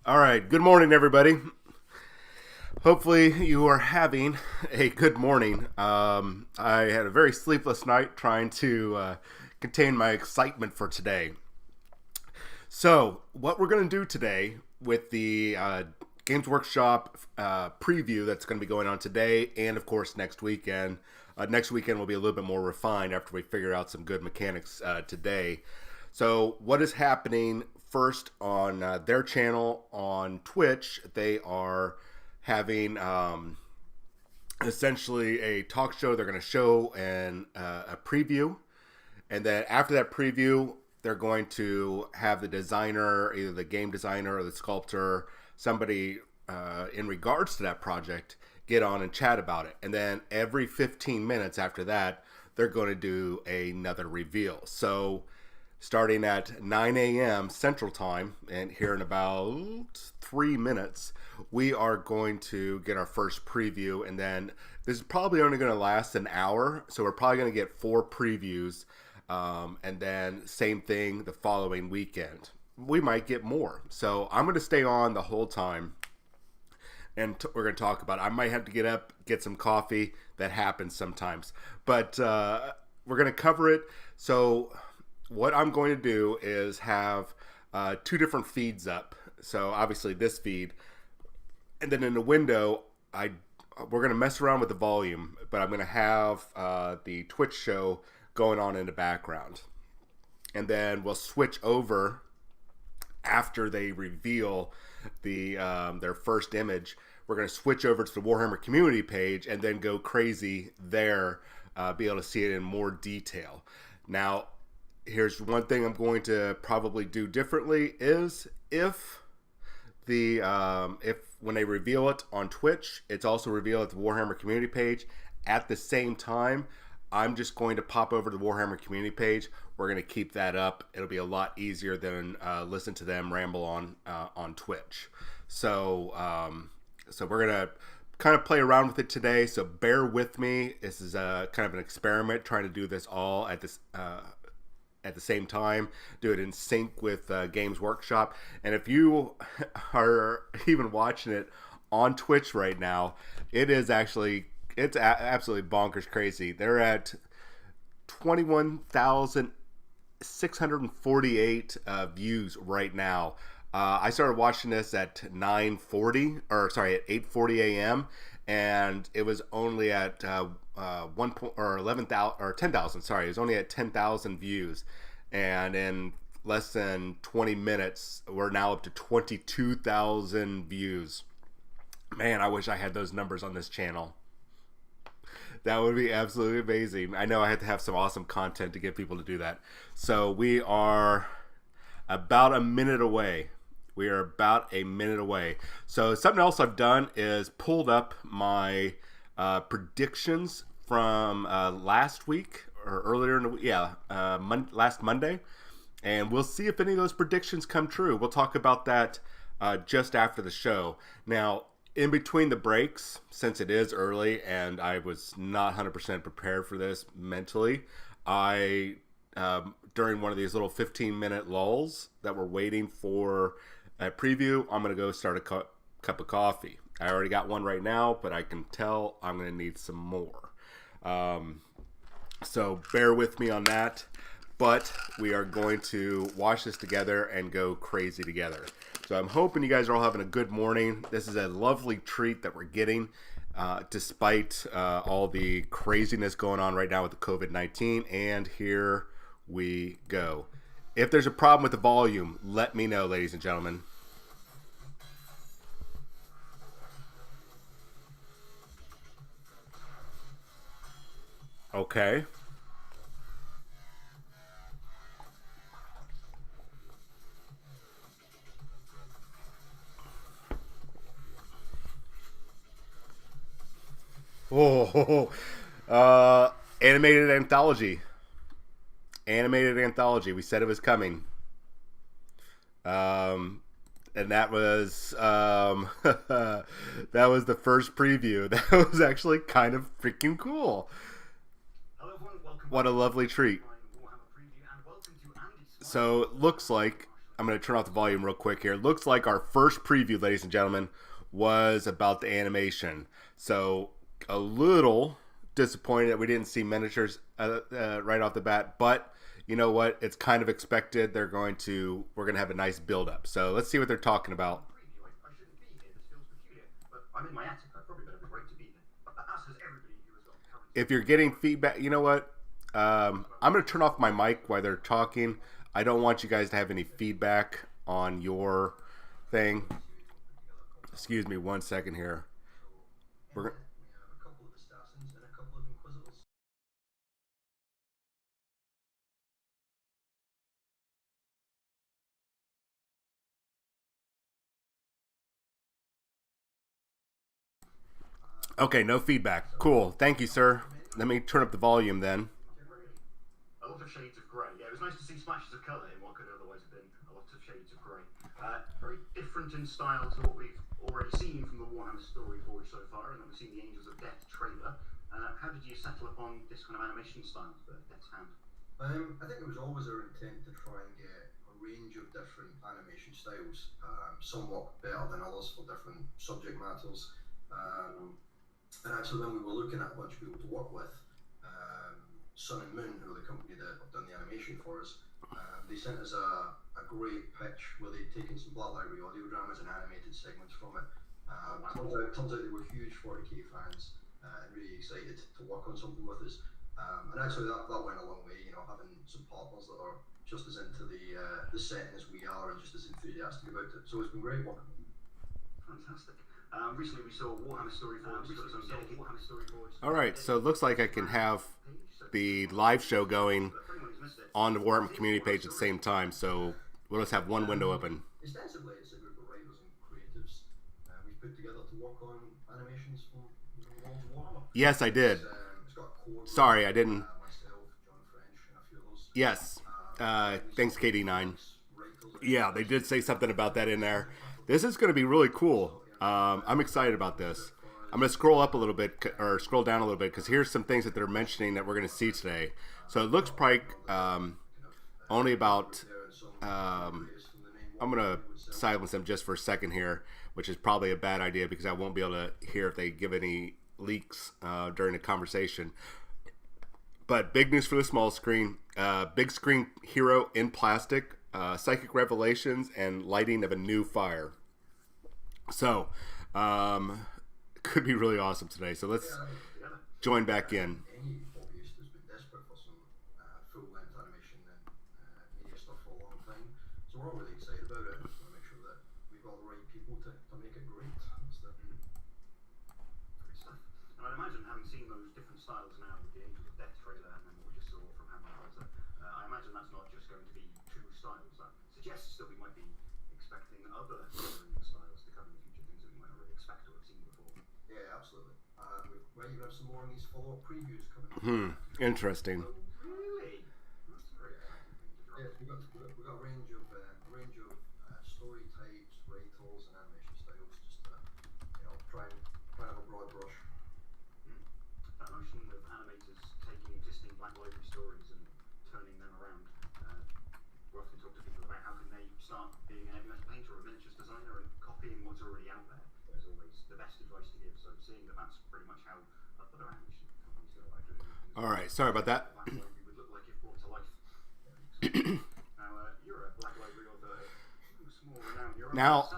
All right. Good morning, everybody. Hopefully, you are having a good morning. I had a very sleepless night trying to contain my excitement for today. So, what we're going to do today with the Games Workshop preview that's going to be going on today, and of course, next weekend. Next weekend will be a little bit more refined after we figure out some good mechanics today. So, what is happening first on their channel on Twitch? They are having essentially a talk show. They're going to show a preview, and then after that preview, they're going to have the designer, either the game designer or the sculptor, somebody in regards to that project, get on and chat about it. And then every 15 minutes after that, they're going to do another reveal. So starting at 9 a.m. Central Time, and here in about 3 minutes, we are going to get our first preview. And then this is probably only going to last an hour, so we're probably going to get 4 previews. And then same thing the following weekend. We might get more. So I'm going to stay on the whole time, and we're going to talk about it. I might have to get up, get some coffee. That happens sometimes. But we're going to cover it. So what I'm going to do is have 2 different feeds up. So obviously this feed, and then in the window, we're going to mess around with the volume, but I'm going to have the Twitch show going on in the background. And then we'll switch over after they reveal their first image. We're going to switch over to the Warhammer community page and then go crazy there, be able to see it in more detail. Now, here's one thing I'm going to probably do differently is if when they reveal it on Twitch, it's also revealed at the Warhammer community page at the same time. I'm just going to pop over to the Warhammer community page. We're going to keep that up. It'll be a lot easier than listen to them ramble on Twitch. So we're going to kind of play around with it today. So bear with me. This is kind of an experiment, trying to do this all at the same time, do it in sync with Games Workshop. And if you are even watching it on Twitch right now, it's absolutely bonkers crazy. They're at 21,648 views right now. I started watching this at 8:40 a.m. and it was only at 11,000 or 10,000. Sorry, it was only at 10,000 views, and in less than 20 minutes, we're now up to 22,000 views. Man, I wish I had those numbers on this channel. That would be absolutely amazing. I know I have to have some awesome content to get people to do that. So we are about a minute away. So something else I've done is pulled up my predictions from last week or earlier in the week. Last Monday. And we'll see if any of those predictions come true. We'll talk about that just after the show. Now, in between the breaks, since it is early and I was not 100% prepared for this mentally, I during one of these little 15-minute lulls that we're waiting for a preview, I'm going to go start a cup of coffee. I already got one right now, but I can tell I'm going to need some more. So bear with me on that. But we are going to watch this together and go crazy together. So I'm hoping you guys are all having a good morning. This is a lovely treat that we're getting, despite all the craziness going on right now with the COVID-19. And here we go. If there's a problem with the volume, let me know, ladies and gentlemen. Okay. Oh, animated anthology. Animated anthology. We said it was coming. And that was that was the first preview. That was actually kind of freaking cool. What a lovely treat. So it looks like I'm going to turn off the volume real quick here. Looks like our first preview, ladies and gentlemen, was about the animation. So a little disappointed that we didn't see miniatures right off the bat, but you know what? It's kind of expected. We're going to have a nice build up. So let's see what they're talking about. If you're getting feedback, you know what? I'm going to turn off my mic while they're talking. I don't want you guys to have any feedback on your thing. Excuse me 1 second here. We're Okay, no feedback. Cool. Thank you, sir. Let me turn up the volume then. A lot of shades of grey. Yeah, it was nice to see splashes of colour in what could otherwise have been a lot of shades of grey. Very different in style to what we've already seen from the Warhammer Story Forge so far, and then we've seen the Angels of Death trailer. How did you settle upon this kind of animation style for Death's Hand? I think it was always our intent to try and get a range of different animation styles, somewhat better than others for different subject matters. And actually, when we were looking at a bunch of people to work with, Sun and Moon, who are the company that have done the animation for us, they sent us a great pitch where they'd taken some Black Library audio dramas and animated segments from it. Turns out they were huge 40k fans and really excited to work on something with us. And actually, that went a long way, having some partners that are just as into the setting as we are and just as enthusiastic about it. So it's been great working with them. Fantastic. Recently we saw Warhammer Story Forge. All right, so it looks like I can have the live show going on the Warhammer community page at the same time. So we'll just have one window open. Ostensibly, it's a group of writers and creatives we've put together to work on animations from World of Warhammer. Yes, I did. It's got a core Sorry, I didn't. Myself, John French, and a few others. Yes. Thanks, KD9. Yeah, they did say something about that in there. This is going to be really cool. I'm excited about this. I'm going to scroll up a little bit, or scroll down a little bit, because here's some things that they're mentioning that we're going to see today. So it looks probably only about, I'm going to silence them just for a second here, which is probably a bad idea because I won't be able to hear if they give any leaks during the conversation. But big news for the small screen. Big screen hero in plastic, psychic revelations, and lighting of a new fire. So, could be really awesome today. So let's join back in. Any hobbyist has been desperate for some full-length animation and media stuff for a long time. So we're all really excited about it. We just want to make sure that we've got the right people to make it great. Great stuff. And I'd imagine, having seen those different styles now with the Angels of Death trailer and then what we just saw from Hammer Riser, I imagine that's not just going to be two styles. That suggests that we might be expecting other styles to come in the future, things that we might not really expect or have seen before. Yeah, absolutely. We might even have some more on these follow-up previews coming. Interesting. Really? That's a very exciting thing to drop. Yeah, we've got a range of story types, writers, and animation styles. Just to, try and have a broad brush. That notion of animators taking existing Black Library stories and turning them around. We often talk to people about how can they start being an heavy metal painter or a miniatures designer and copying what's already out there is always the best advice to give. So seeing that that's pretty much how other animation companies go about doing it. All right, sorry about that. Black Library would look like if brought to life. Now, you're a Black Library author. Small renown. Now,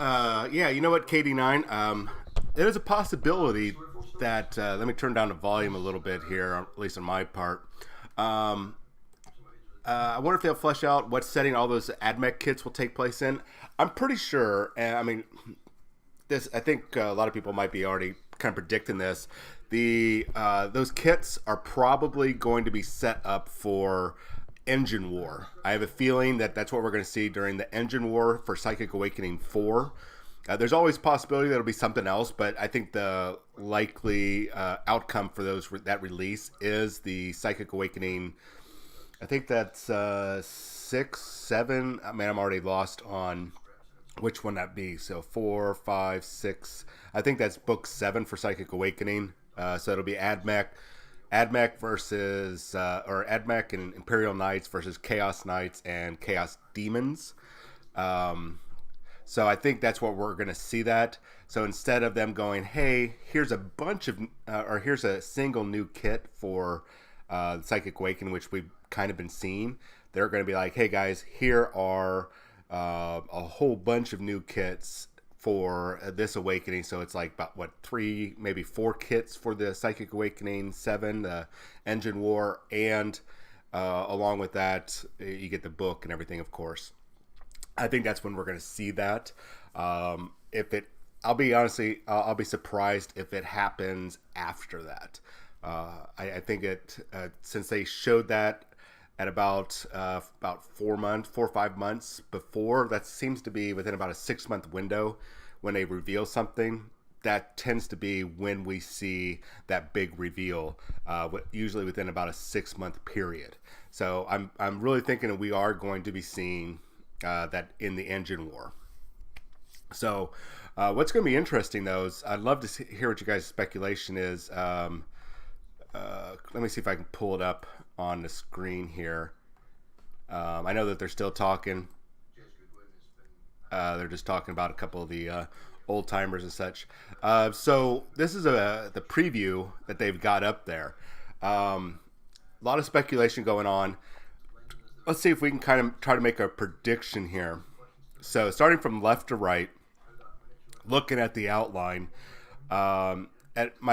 yeah, you know what, KD9? There is a possibility that, let me turn down the volume a little bit here, at least on my part. I wonder if they'll flesh out what setting all those AdMech kits will take place in. I'm pretty sure, and I mean, I think a lot of people might be already kind of predicting this. Those kits are probably going to be set up for Engine War. I have a feeling that that's what we're going to see during the Engine War for Psychic Awakening 4. There's always a possibility that it'll be something else, but I think the likely outcome for that release is the Psychic Awakening. I think that's 6, 7. I mean, I'm already lost on which one that be. So 4, 5, 6. I think that's book 7 for Psychic Awakening. So it'll be AdMech versus or AdMech and Imperial Knights versus Chaos Knights and Chaos Demons. So I think that's what we're going to see that. So instead of them going, hey, here's a bunch of, or here's a single new kit for Psychic Awakening, which we've kind of been seeing, they're going to be like, hey guys, here are a whole bunch of new kits for this awakening. So it's like about what, 3, maybe 4 kits for the Psychic Awakening 7, the Engine War, and along with that, you get the book and everything, of course. I think that's when we're going to see that. I'll be surprised if it happens after that. I think since they showed that at about 4 or 5 months before, that seems to be within about a 6-month window when they reveal something. That tends to be when we see that big reveal, usually within about a 6-month period. So I'm really thinking that we are going to be seeing that in the Engine War. So what's going to be interesting, though, is I'd love to hear what you guys' speculation is. Let me see if I can pull it up on the screen here. I know that they're still talking. They're just talking about a couple of the old timers and such. So this is the preview that they've got up there. A lot of speculation going on. Let's see if we can kind of try to make a prediction here. So starting from left to right, looking at the outline, my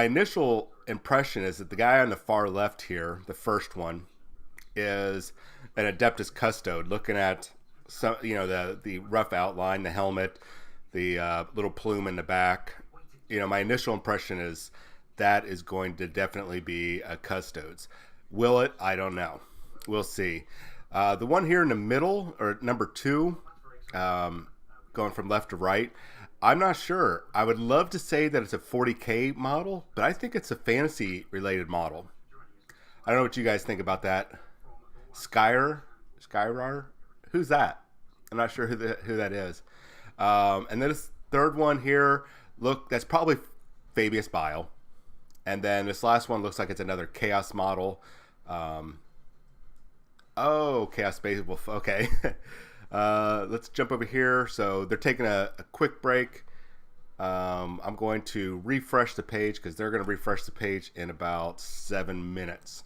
initial impression is that the guy on the far left here, the first one, is an Adeptus Custode. Looking at some, the rough outline, the helmet, the little plume in the back. My initial impression is that is going to definitely be a Custodes. Will it? I don't know. We'll see. The one here in the middle, or number 2, going from left to right, I'm not sure. I would love to say that it's a 40K model, but I think it's a fantasy-related model. I don't know what you guys think about that. Skyrar? Who's that? I'm not sure who that is. And then this third one here, that's probably Fabius Bile. And then this last one looks like it's another Chaos model. Chaos Space Wolf. Okay. Let's jump over here. So they're taking a quick break. I'm going to refresh the page because they're going to refresh the page in about 7 minutes.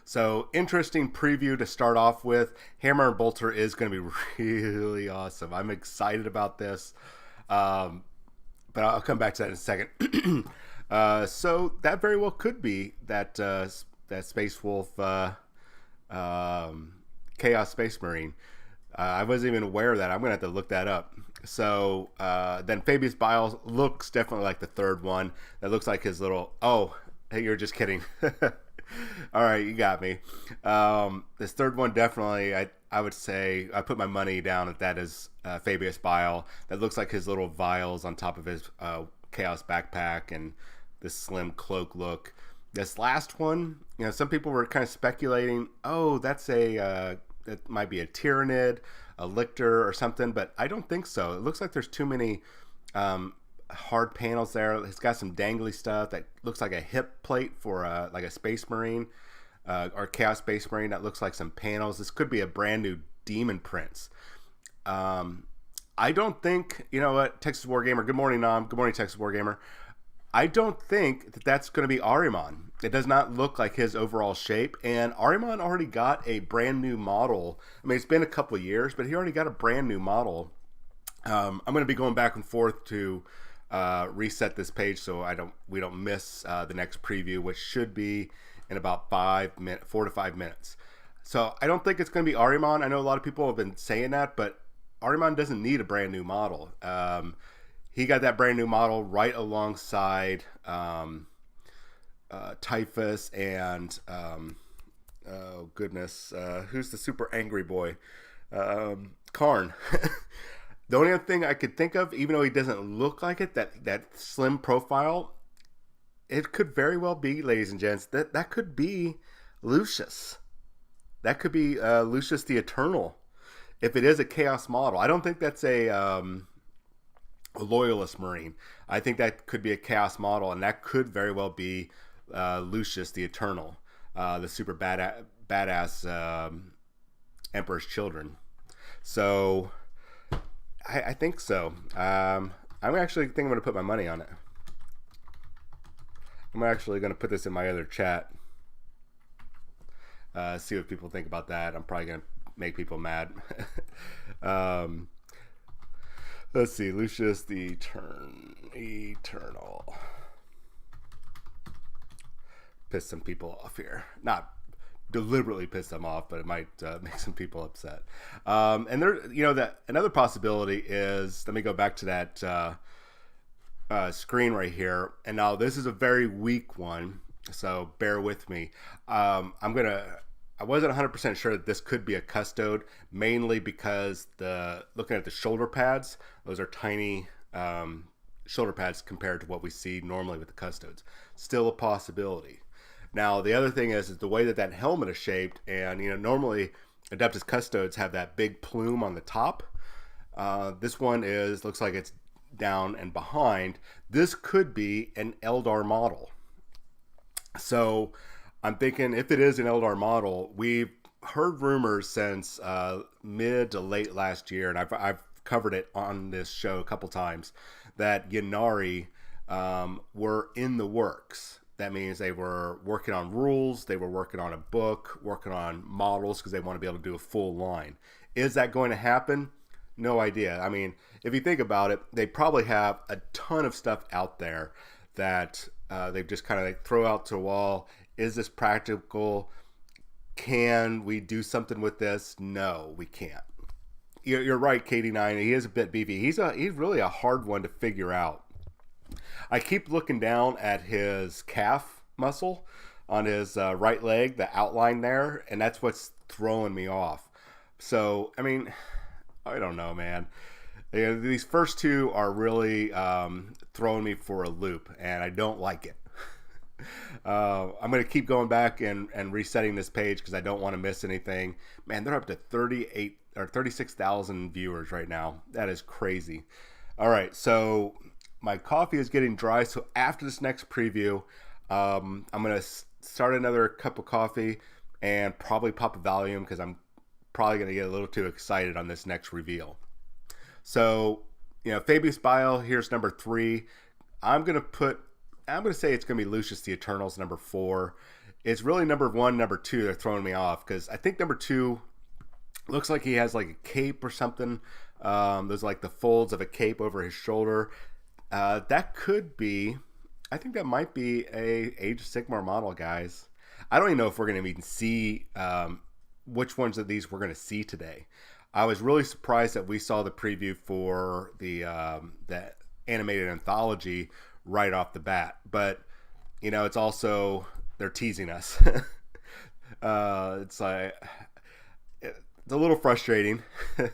So interesting preview to start off with. Hammer and Bolter is going to be really awesome. I'm excited about this. But I'll come back to that in a second. So that very well could be that Space Wolf Chaos Space Marine. I wasn't even aware of that. I'm going to have to look that up. So then Fabius Bile looks definitely like the third one. That looks like his little... Oh, hey, you're just kidding. All right, you got me. This third one definitely, I would say, I put my money down that is Fabius Bile. That looks like his little vials on top of his Chaos backpack and this slim cloak look. This last one, some people were kind of speculating, that might be a Tyrannid, a Lictor, or something, but I don't think so. It looks like there's too many hard panels there. It's got some dangly stuff that looks like a hip plate for like a Space Marine or Chaos Space Marine. That looks like some panels. This could be a brand new Demon Prince. I don't think, Texas Wargamer, good morning, Nam. Good morning, Texas Wargamer. I don't think that that's going to be Ahriman. It does not look like his overall shape. And Ahriman already got a brand new model. I mean, it's been a couple of years, but he already got a brand new model. I'm going to be going back and forth to reset this page so we don't miss the next preview, which should be in about 4 to 5 minutes. So I don't think it's going to be Ahriman. I know a lot of people have been saying that, but Ahriman doesn't need a brand new model. He got that brand new model right alongside Typhus and who's the super angry boy? Karn. The only other thing I could think of, even though he doesn't look like it, that slim profile, it could very well be, ladies and gents, that could be Lucius. That could be Lucius the Eternal, if it is a Chaos model. I don't think that's a Loyalist Marine. I think that could be a Chaos model, and that could very well be Lucius the Eternal, the super badass Emperor's Children. So I think so. I'm actually think I'm going to put my money on it. I'm actually going to put this in my other chat. See what people think about that. I'm probably going to make people mad. Let's see. Lucius the Eternal. Piss some people off here. Not deliberately piss them off, but it might make some people upset. And there, that another possibility is, let me go back to that screen right here. And now this is a very weak one, so bear with me. I wasn't 100% sure that this could be a custode, mainly because looking at the shoulder pads, those are tiny shoulder pads compared to what we see normally with the custodes. Still a possibility. Now, the other thing is the way that helmet is shaped, and normally Adeptus Custodes have that big plume on the top. This one looks like it's down and behind. This could be an Eldar model. So I'm thinking if it is an Eldar model, we've heard rumors since mid to late last year, and I've covered it on this show a couple times, that Ynnari were in the works. That means they were working on rules, they were working on a book, working on models, because they want to be able to do a full line. Is that going to happen? No idea. I mean, if you think about it, they probably have a ton of stuff out there that they've just kind of like throw out to the wall. Is this practical? Can we do something with this? No, we can't. You're right, KD9. He is a bit beefy. He's really a hard one to figure out. I keep looking down at his calf muscle on his right leg, the outline there, and that's what's throwing me off. So, I mean, I don't know, man. These first two are really throwing me for a loop, and I don't like it. I'm going to keep going back and resetting this page because I don't want to miss anything. Man, they're up to 36,000 viewers right now. That is crazy. All right, so my coffee is getting dry, so after this next preview, I'm going to start another cup of coffee and probably pop a Valium because I'm probably going to get a little too excited on this next reveal. So, Fabius Bile, here's number 3. I'm going to say it's going to be Lucius the Eternal's number 4. It's really number 1, number 2 they're throwing me off because I think number 2 looks like he has like a cape or something. There's like the folds of a cape over his shoulder. That could be, I think that might be a Age of Sigmar model, guys. I don't even know if we're going to even see which ones of these we're going to see today. I was really surprised that we saw the preview for the animated anthology right off the bat. But, it's also, they're teasing us. It's like, it's a little frustrating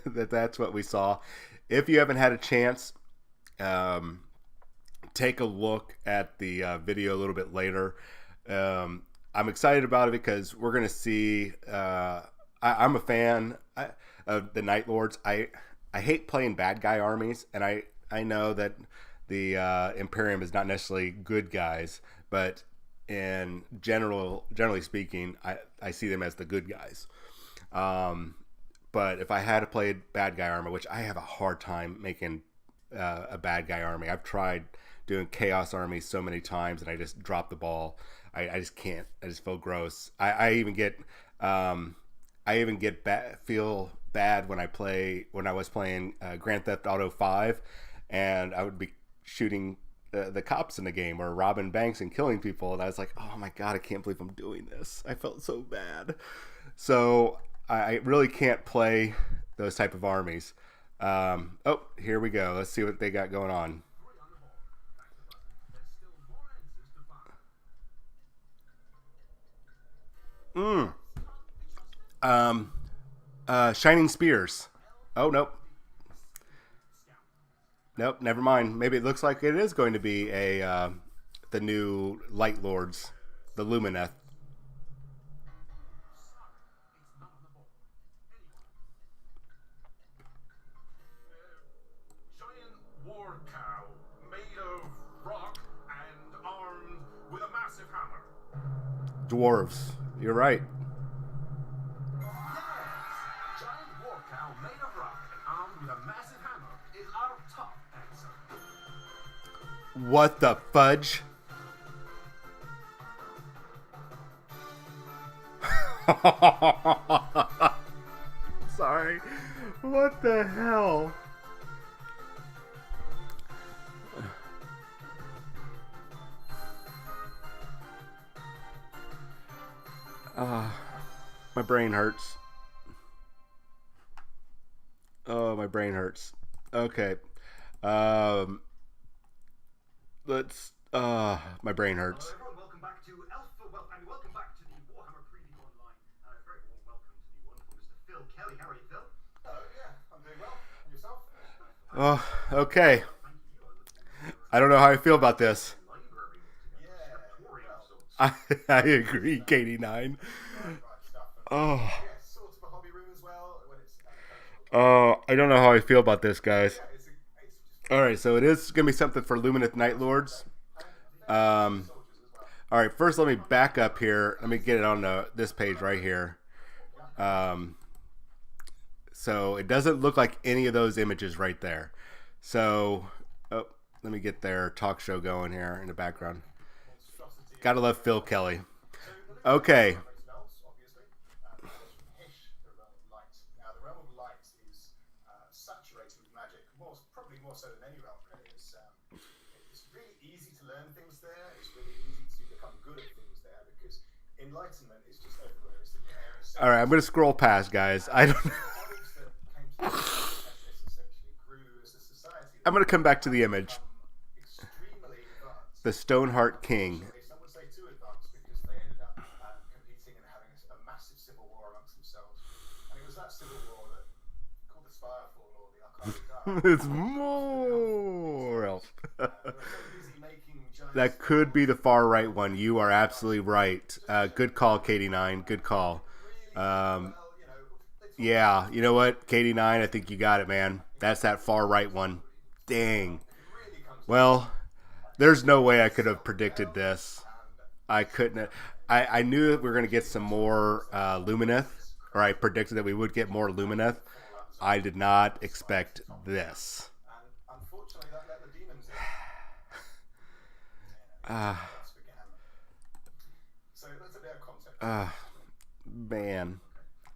that's what we saw. If you haven't had a chance, take a look at the video a little bit later. I'm excited about it because we're going to see, I'm a fan of the Night Lords. I hate playing bad guy armies, and I know that the Imperium is not necessarily good guys, but generally speaking, I see them as the good guys. But if I had to play a bad guy army, which I have a hard time making a bad guy army. I've tried doing chaos armies so many times, and I just drop the ball. I just can't. I just feel gross. I even get feel bad when I was playing Grand Theft Auto 5, and I would be shooting the cops in the game or robbing banks and killing people, and I was like, oh my god, I can't believe I'm doing this. I felt so bad. So I really can't play those type of armies. Oh, here we go. Let's see what they got going on. Shining Spears. Oh, nope. Nope, never mind. Maybe it looks like it is going to be the new Light Lords, the Lumineth. Giant war cow made of rock and armed with a massive hammer. Dwarves. You're right. Yes, giant war cow made of rock What the fudge? Sorry. What the hell? My brain hurts. Oh, my brain hurts. Okay. Um, let's. My brain hurts. Hello everyone, welcome back to and welcome back to the Warhammer Preview Online. A very warm welcome to the wonderful Mr. Phil Kelly. How are you, Phil? Hello, yeah, I'm doing well. And yourself? Oh, okay. Thank you. You are looking I don't know how I feel about this. library altogether. Yeah, Scriptorium of sorts. I agree, Katie9. Right stuff. Oh, Yeah, sort of a hobby room as well when it's unofficial. I don't know how I feel about this, guys. Yeah, it's just All right, so it is gonna be something for Lumineth Night Lords. All right, first let me back up here. Let me get it on this page right here. So it doesn't look like any of those images right there. So, oh, let me get their talk show going here in the background. Gotta love Phil Kelly. Okay. obviously. Hish, the realm of light. Now, the realm of light is saturated with magic, probably more so than any realm, really. It's really easy to learn things there. It's really easy to become good at things there because enlightenment is just everywhere. It's in the air. All right, I'm gonna scroll past, guys. I don't. Elves that came to this essentially grew as a society. I'm gonna come back to the image. Extremely advanced. The Stoneheart King. Some would say too advanced because they ended up competing and having a massive civil war amongst themselves. And it was that civil war that called the Spirefall or the Archive. It's more else. They were so busy making giant That could be the far right one. You are absolutely right. Good call, Katie9. Good call. Yeah, you know what, Katie9, I think you got it, man. That's that far right one. Dang. Well, there's no way I could have predicted this. I couldn't. I knew that we were going to get some more Lumineth, or I predicted that we would get more Lumineth. I did not expect this. and unfortunately that let the demons in. So that's a bit of context. Man.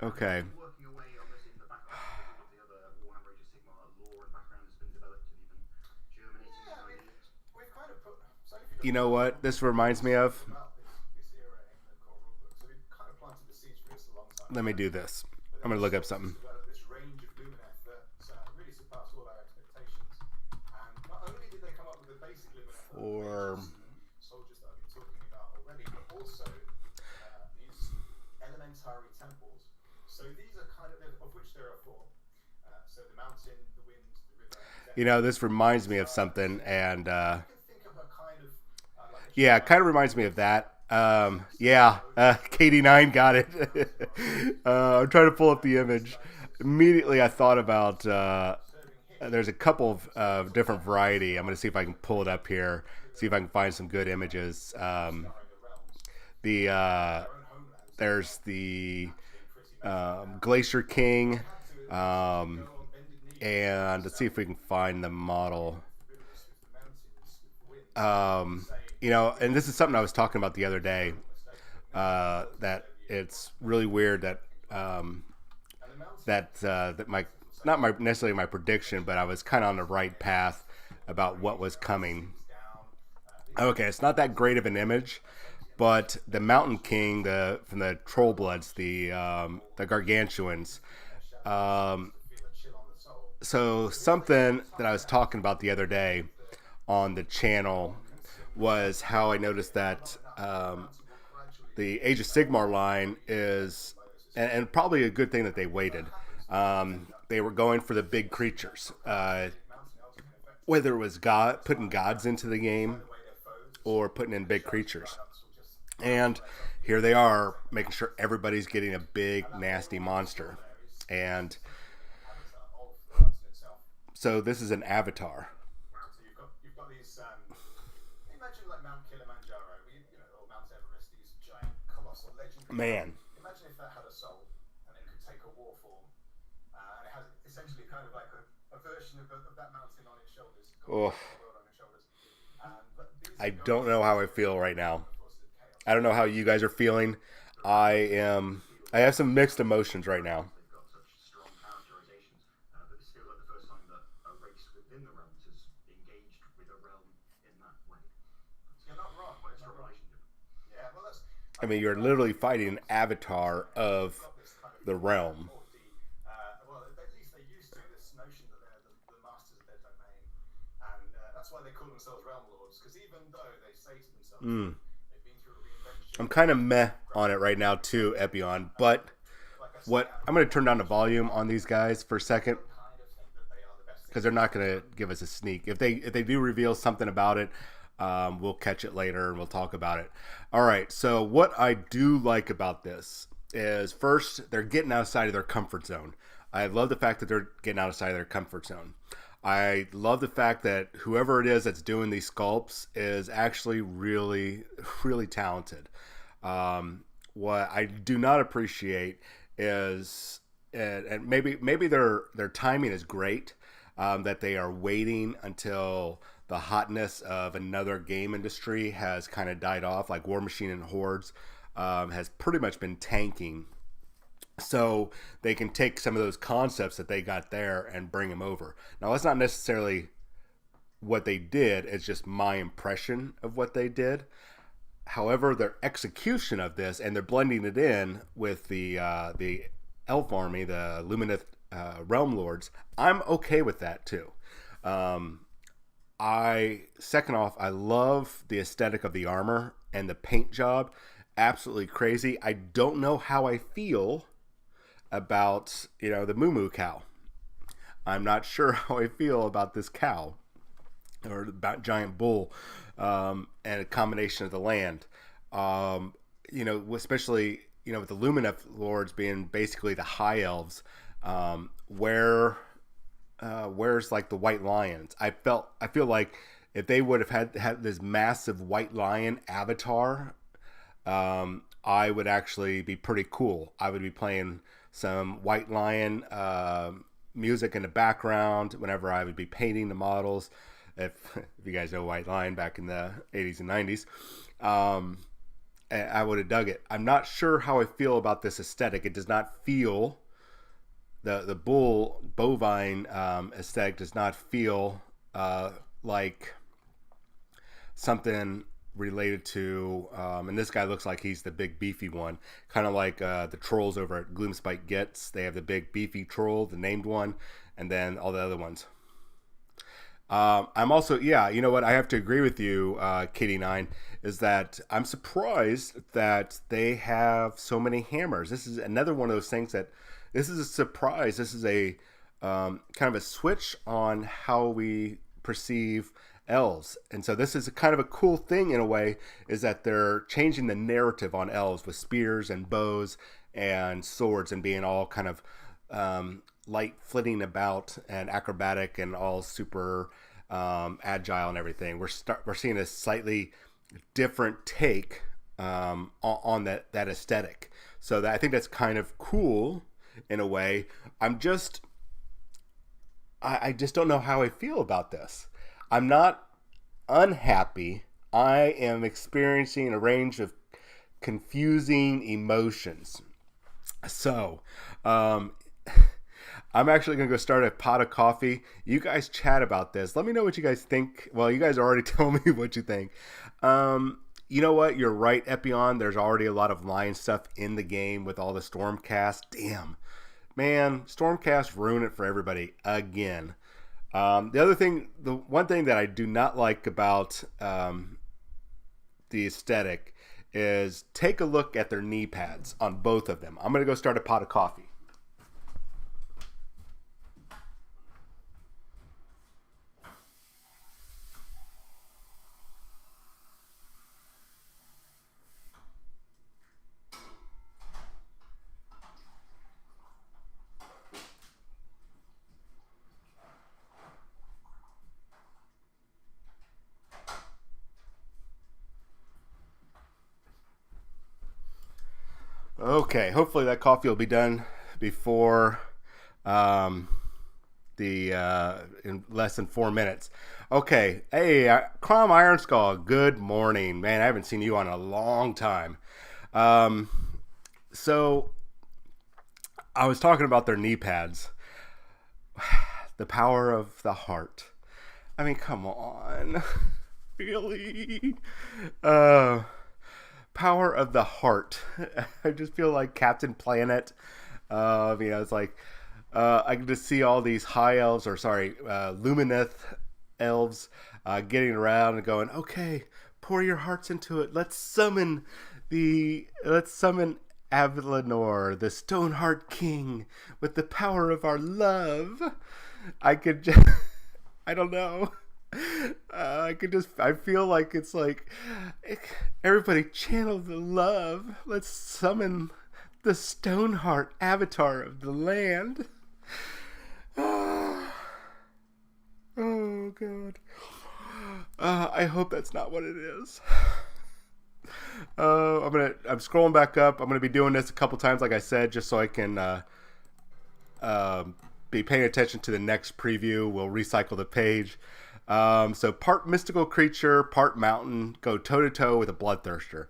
Okay. Working away on this in the background, all of the other Warhammer Age of Sigmar lore and background has been developed and even germinated. Yeah, I mean, we've kind of put. So if You know what this reminds me of? about this era in the core rulebook, so we've kind of planted the seeds for this a long time. Let me do this. I'm going to look up something. Developed this range of Lumineth that really surpassed all our expectations. And not only did they come up with the basic Lumineth Or soldiers that I've been talking about already, but also these elementary temples. So these are kind of which there are four. So the mountain, the wind, the river. you know, this reminds me of something, and I can think of a kind of like a yeah, it kind of reminds me of that. Yeah, Katie9 got it. I'm trying to pull up the image. Immediately, I thought about there's a couple of different variety. I'm going to see if I can pull it up here, see if I can find some good images. There's the Glacier King, and let's see if we can find the model. You know, and this is something I was talking about the other day, that it's really weird that that my not my necessarily my prediction, but I was kind of on the right path about what was coming. Okay, it's not that great of an image, but the Mountain King, from the Troll Bloods, the Gargantuans. So something that I was talking about the other day on the channel was how I noticed that the Age of Sigmar line is, and probably a good thing that they waited. They were going for the big creatures, whether it was putting gods into the game or putting in big creatures. And here they are, making sure everybody's getting a big, nasty monster. And so this is an avatar. So you've got these. Imagine like Mount Kilimanjaro, or Mount Everest, these giant, colossal, legendary. Man. Imagine if that had a soul and it could take a war form, and it has essentially kind of like a version of that mountain on its shoulders, Oh. the world on its shoulders. And I don't know how I feel right now. I don't know how you guys are feeling. I have some mixed emotions right now. They've got such strong characterizations, but this feels like the first time that a race within the realms has engaged with a realm in that way. You're not wrong. Quite a You're strong not wrong. relationship. Yeah, well, that's. I mean, you're literally fighting an avatar of Got this kind of the realm. well, at least they used to this notion that they're the masters of their domain, and that's why they call themselves realm lords. Because even though they say to themselves they've been through a reinvention, I'm kind of meh on it right now too, Epion. But what I'm going to turn down the volume on these guys for a second kind of think that they are the best. because they're not going to give us a sneak. If they do reveal something about it, we'll catch it later and we'll talk about it. All right. So what I do like about this is first they're getting outside of their comfort zone. I love the fact that they're getting outside of their comfort zone. I love the fact that whoever it is that's doing these sculpts is actually really, really talented. What I do not appreciate is, and maybe their timing is great, that they are waiting until the hotness of another game industry has kind of died off, like War Machine and Hordes has pretty much been tanking. So they can take some of those concepts that they got there and bring them over. Now, that's not necessarily what they did. It's just my impression of what they did. However, their execution of this, and they're blending it in with the elf army, the Lumineth Realm Lords, I'm okay with that too. Second off, I love the aesthetic of the armor and the paint job. Absolutely crazy. I don't know how I feel about, the Moo Moo cow. I'm not sure how I feel about this cow or about giant bull, and a combination of the land. Especially, with the Lumineth Lords being basically the high elves, where's like the white lions? I feel like if they would have had this massive white lion avatar, I would actually be pretty cool. I would be playing some White Lion music in the background whenever I would be painting the models. If you guys know White Lion back in the 80s and 90s, I would have dug it. I'm not sure how I feel about this aesthetic. It does not feel, the bovine aesthetic does not feel like something related to, and this guy looks like he's the big beefy one, kind of like the trolls over at Gloomspite Gets. They have the big beefy troll, the named one, and then all the other ones. I'm also, you know what, I have to agree with you, Katie9, is that I'm surprised that they have so many hammers. This is another one of those things that, this is a surprise. This is a kind of a switch on how we perceive elves. And so this is a kind of a cool thing in a way, is that they're changing the narrative on elves with spears and bows and swords and being all kind of light flitting about and acrobatic and all super agile and everything. We're seeing a slightly different take on that aesthetic. So I think that's kind of cool in a way. I just don't know how I feel about this. I'm not unhappy. I am experiencing a range of confusing emotions. So, I'm actually going to go start a pot of coffee. You guys chat about this. Let me know what you guys think. Well, you guys already told me what you think. You know what? You're right, Epion. There's already a lot of Lion stuff in the game with all the Stormcast. Damn. Man, Stormcast ruined it for everybody again. The one thing that I do not like about the aesthetic is take a look at their knee pads on both of them. I'm going to go start a pot of coffee. Okay, hopefully that coffee will be done before the in less than 4 minutes. Okay, hey, Crom Iron Skull, good morning, man. I haven't seen you on a long time. Um, so I was talking about their knee pads, the power of the heart. I mean, come on, really? Power of the heart. I just feel like Captain Planet. It's like I can just see all these high elves, or sorry, Lumineth elves, getting around and going, okay, pour your hearts into it. Let's summon Avalanor, the Stoneheart King, with the power of our love. I could just, I don't know. I feel like it's like, everybody channel the love. Let's summon the Stoneheart avatar of the land. Oh, God. I hope that's not what it is. I'm scrolling back up. I'm gonna be doing this a couple times, like I said, just so I can be paying attention to the next preview. We'll recycle the page. So part mystical creature, part mountain, go toe to toe with a bloodthirster.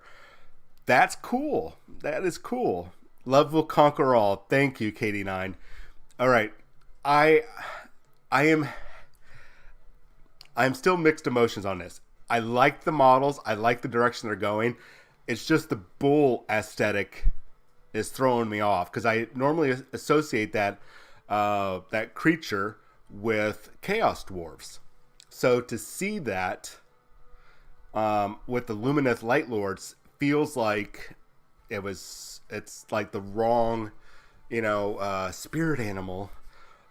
That's cool. That is cool. Love will conquer all. Thank you, KD9. All right, I'm still mixed emotions on this. I like the models. I like the direction they're going. It's just the bull aesthetic is throwing me off, because I normally associate that creature with Chaos Dwarves. So to see that with the Lumineth Light Lords feels like it's like the wrong, spirit animal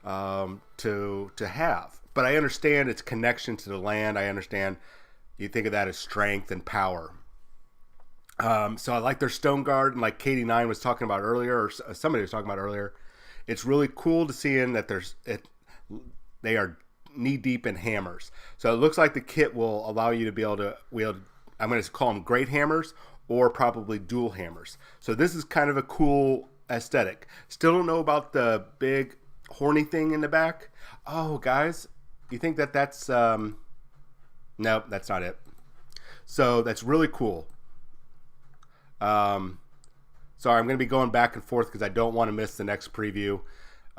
to have. But I understand its connection to the land. I understand you think of that as strength and power. So I like their Stone Guard, and like KD9 was talking about earlier, or somebody was talking about earlier. It's really cool to see in that they are knee deep in hammers. So it looks like the kit will allow you to be able to wield, I'm going to call them great hammers, or probably dual hammers. So this is kind of a cool aesthetic. Still don't know about the big horny thing in the back. Oh, guys, you think that's nope, that's not it. So that's really cool. Sorry, I'm going to be going back and forth because I don't want to miss the next preview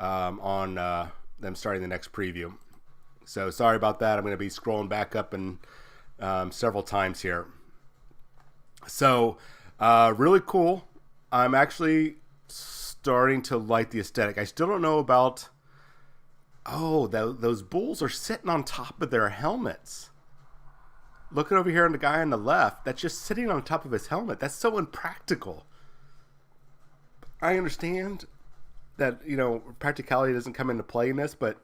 on them starting the next preview. So sorry about that. I'm going to be scrolling back up and several times here. So really cool. I'm actually starting to like the aesthetic. I still don't know about... Oh, those bulls are sitting on top of their helmets. Looking over here on the guy on the left, that's just sitting on top of his helmet. That's so impractical. I understand that, practicality doesn't come into play in this, but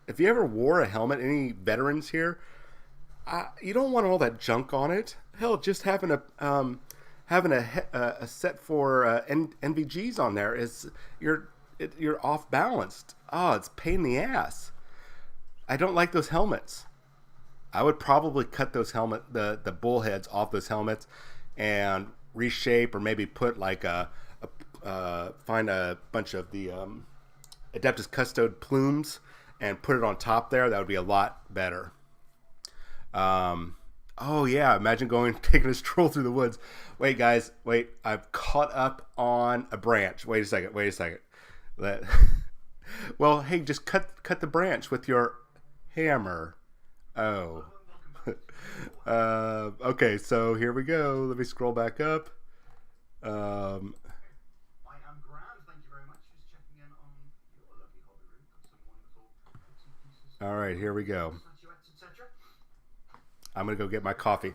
if you ever wore a helmet, any veterans here, you don't want all that junk on it. Hell, just having a set for NVGs on there is you're off balanced. Oh, it's a pain in the ass. I don't like those helmets. I would probably cut those the bull heads off those helmets and reshape, or maybe put like find a bunch of the Adeptus Custode plumes and put it on top there. That would be a lot better. Oh yeah, imagine taking a stroll through the woods. Wait, guys, wait. I've caught up on a branch. Wait a second. Well, hey, just cut the branch with your hammer. Oh. Okay, so here we go. Let me scroll back up. I am grand, thank you very much. Just checking in on your lovely hobby room. Got some wonderful bits and pieces. All right, here we go. Statuettes, etc. I'm gonna go get my coffee.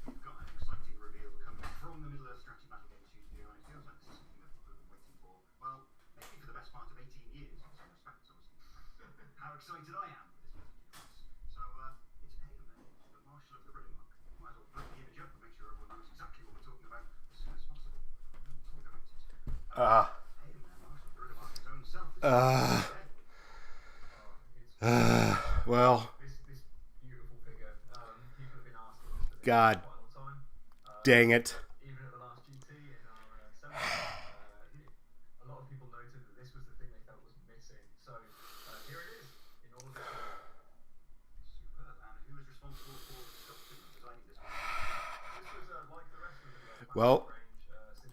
We've got an exciting reveal coming from the Middle Earth Strategy Battle Game Studio, and it feels like this is something that people have been waiting for. Well, maybe for the best part of 18 years, in some respects, obviously. How excited I am with this message. So, it's Heyman, the Marshal of the Riddle Mark. Might as well bring the image up and make sure everyone knows exactly what we're talking about as soon as possible. We'll talk about it. Heyman, Marshal of the Riddle Mark, his own self. Well, This beautiful figure. People have been asking us for this God for quite a long time. dang it. Even at the last GT in our seminar, a lot of people noted that this was the thing they felt was missing. So here it Well,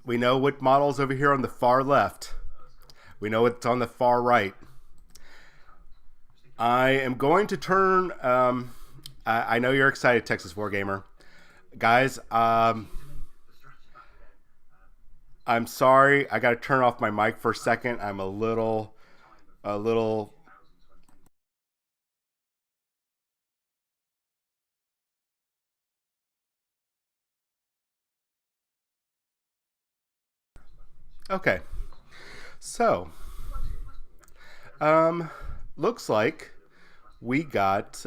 we know what model's over here on the far left. We know what's on the far right. I am going to turn. I know you're excited, Texas Wargamer. Guys, I'm sorry. I got to turn off my mic for a second. I'm a little. Okay. So, um, looks like we got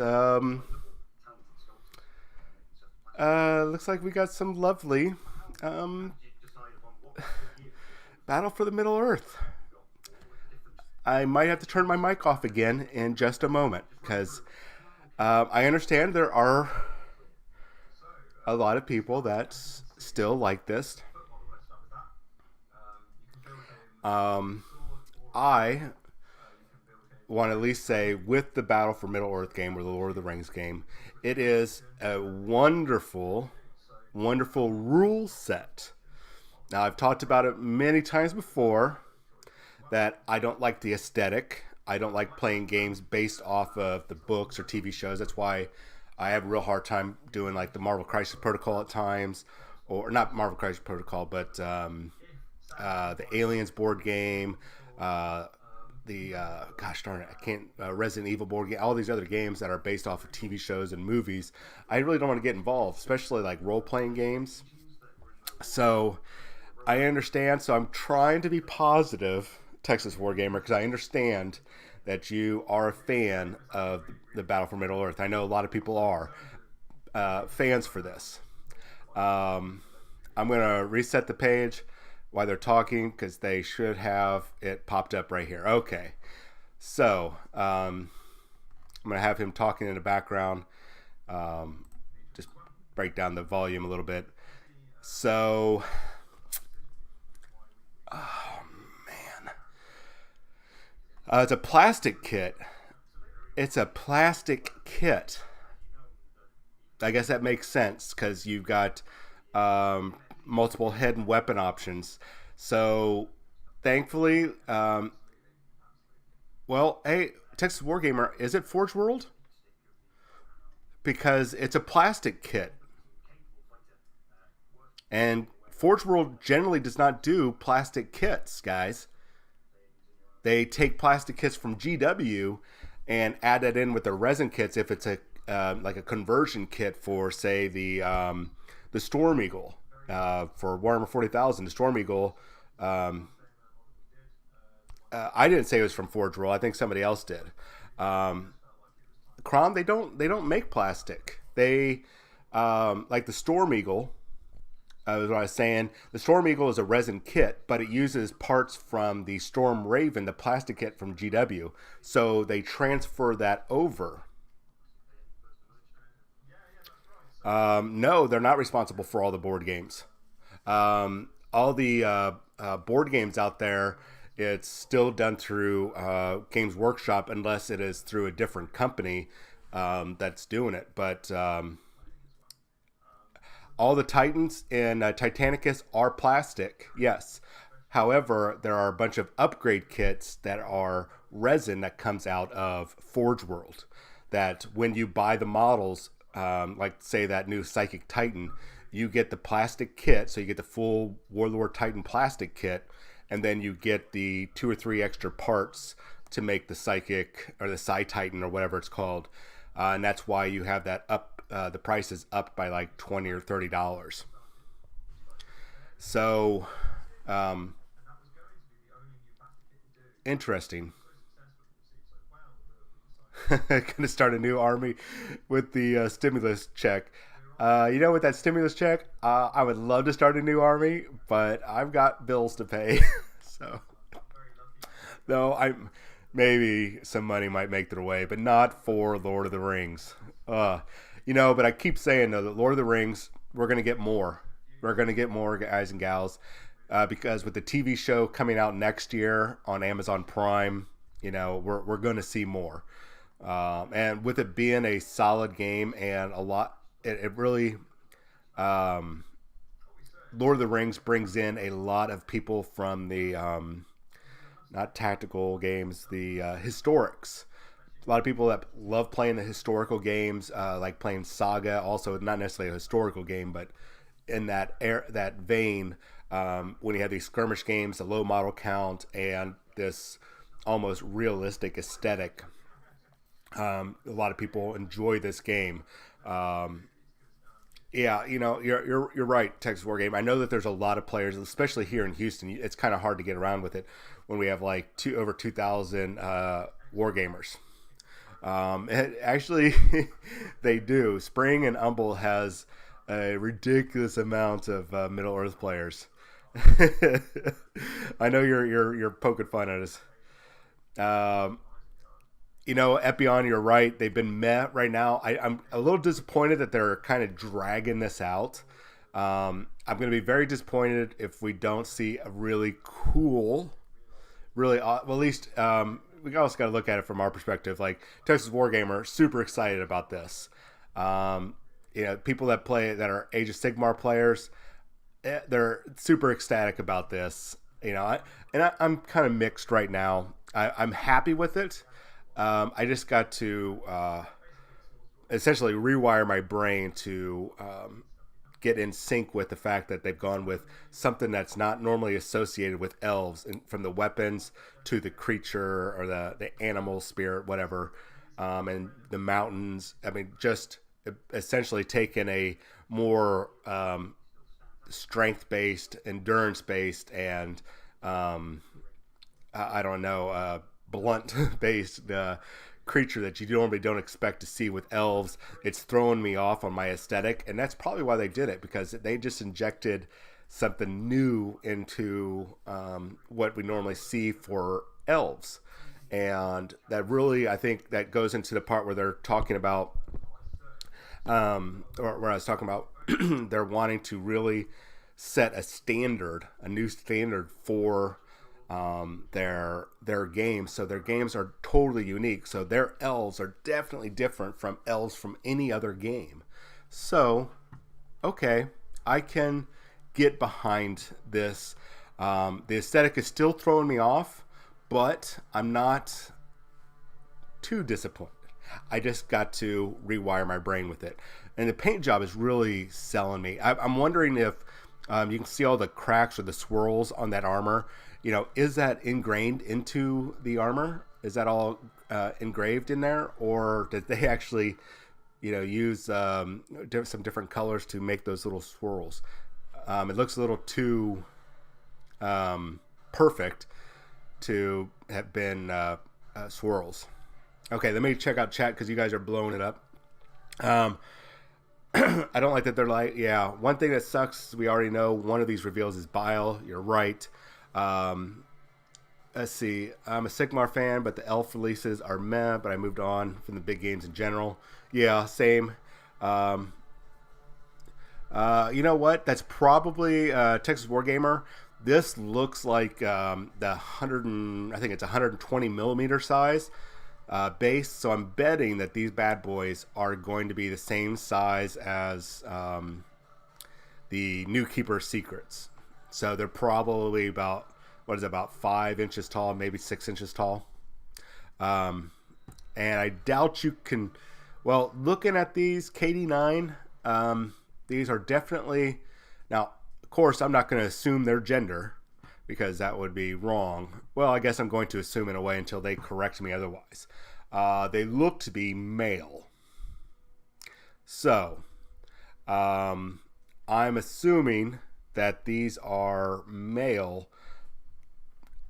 looks like we got some lovely um Battle for the Middle Earth. I might have to turn my mic off again in just a moment because I understand there are a lot of people that still like this. I want to at least say with the Battle for Middle Earth game or the Lord of the Rings game, it is a wonderful, wonderful rule set. Now, I've talked about it many times before that I don't like the aesthetic. I don't like playing games based off of the books or TV shows. That's why I have a real hard time doing like the Marvel Crisis Protocol at times, or not Marvel Crisis Protocol, but the Aliens board game, the gosh darn it, I can't Resident Evil board game, all these other games that are based off of TV shows and movies. I really don't want to get involved, especially like role playing games. So I understand. So I'm trying to be positive, Texas Wargamer, because I understand that you are a fan of the Battle for Middle Earth. I know a lot of people are fans for this. I'm going to reset the page while they're talking because they should have it popped up right here. Okay. So I'm going to have him talking in the background. Just break down the volume a little bit. So, oh man. It's a plastic kit. It's a plastic kit. I guess that makes sense because you've got multiple head and weapon options. So, thankfully, well, hey, Texas Wargamer, is it Forge World? Because it's a plastic kit. And Forge World generally does not do plastic kits, guys. They take plastic kits from GW and add that in with the resin kits if it's a like a conversion kit for, say, the Storm Eagle for Warhammer 40,000. The Storm Eagle, I didn't say it was from Forge World. I think somebody else did. Crom, they don't make plastic. They like the Storm Eagle. As what I was saying, the Storm Eagle is a resin kit, but it uses parts from the Storm Raven, the plastic kit from GW. So they transfer that over. No, they're not responsible for all the board games. All the board games out there, it's still done through Games Workshop, unless it is through a different company that's doing it. But all the Titans in Titanicus are plastic, yes. However, there are a bunch of upgrade kits that are resin that comes out of Forge World. That when you buy the models, like say that new Psychic Titan, you get the plastic kit, so you get the full Warlord Titan plastic kit, and then you get the 2 or 3 extra parts to make the Psychic or the Psy Titan or whatever it's called, and that's why you have that up. The price is up by like $20 or $30. So, interesting. Gonna start a new army with the stimulus check. You know, with that stimulus check, I would love to start a new army, but I've got bills to pay. So, though maybe some money might make their way, but not for Lord of the Rings. You know, but I keep saying, though, that Lord of the Rings, we're going to get more. We're going to get more, guys and gals, because with the TV show coming out next year on Amazon Prime, you know, we're going to see more. And with it being a solid game and a lot, it really, the Lord of the Rings brings in a lot of people from the not tactical games, the historics. A lot of people that love playing the historical games, like playing Saga, also not necessarily a historical game, but in that vein, when you have these skirmish games, a low model count, and this almost realistic aesthetic, a lot of people enjoy this game. Yeah, you're right, Texas War Game. I know that there's a lot of players, especially here in Houston. It's kind of hard to get around with it when we have like over 2,000 war gamers. Actually, they do. Spring and Humble has a ridiculous amount of Middle Earth players. I know you're poking fun at us. Epion, you're right. They've been meh right now. I'm a little disappointed that they're kind of dragging this out. I'm going to be very disappointed if we don't see a really cool, really well, at least we also got to look at it from our perspective. Like Texas Wargamer, super excited about this. People that play that are Age of Sigmar players, they're super ecstatic about this. I'm kind of mixed right now. I'm happy with it. I just got to essentially rewire my brain to get in sync with the fact that they've gone with something that's not normally associated with elves, from the weapons to the creature or the animal spirit, whatever, and the mountains. I mean, just essentially taking a more strength-based, endurance-based, and I don't know, blunt-based creature that you normally don't expect to see with elves. It's throwing me off on my aesthetic, and that's probably why they did it, because they just injected something new into what we normally see for elves. And that really, I think that goes into the part where they're talking about or where I was talking about they're wanting to really set a new standard for their games. So their games are totally unique. So their elves are definitely different from elves from any other game. So, okay, I can get behind this. The aesthetic is still throwing me off, but I'm not too disappointed. I just got to rewire my brain with it. And the paint job is really selling me. I'm wondering if you can see all the cracks or the swirls on that armor. Is that ingrained into the armor? Is that all engraved in there? Or did they actually, use some different colors to make those little swirls? It looks a little too perfect to have been swirls. Okay, let me check out chat because you guys are blowing it up. I don't like that they're like, yeah, one thing that sucks, we already know one of these reveals is Bile. You're right. Let's see. I'm a Sigmar fan, but the elf releases are meh, but I moved on from the big games in general. Yeah, same. You know what? That's probably Texas Wargamer. This looks like the 120 millimeter size base. So I'm betting that these bad boys are going to be the same size as the New Keeper Secrets. So they're probably about 5 inches tall, maybe 6 inches tall. And I doubt you can. Well, looking at these KD9, these are definitely. Now, of course, I'm not going to assume their gender because that would be wrong. Well, I guess I'm going to assume in a way until they correct me otherwise. They look to be male. So, I'm assuming that these are male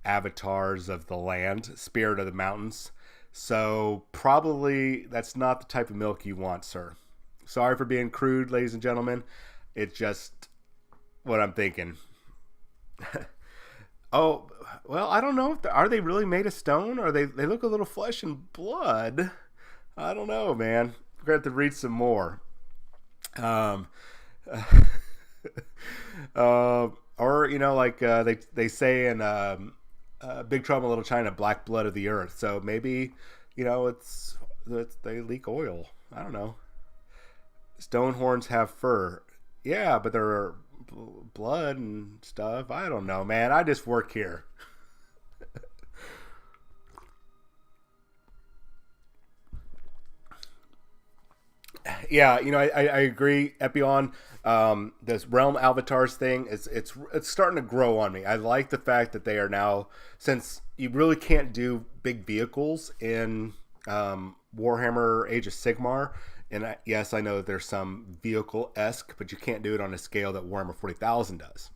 avatars of the land, spirit of the mountains. So probably that's not the type of milk you want, sir. Sorry for being crude, ladies and gentlemen. It's just what I'm thinking. Oh, well, I don't know. Are they really made of stone? Or they look a little flesh and blood? I don't know, man. We're going to have to read some more. Or like they say in Big Trouble in Little China, black blood of the earth. So maybe it's they leak oil. I don't know. Stone horns have fur. Yeah, but they're blood and stuff. I don't know, man. I just work here. Yeah, I agree. Epion, this Realm Avatars thing it's starting to grow on me. I like the fact that they are now, since you really can't do big vehicles in Warhammer Age of Sigmar, and yes, I know that there's some vehicle esque, but you can't do it on a scale that Warhammer 40,000 does.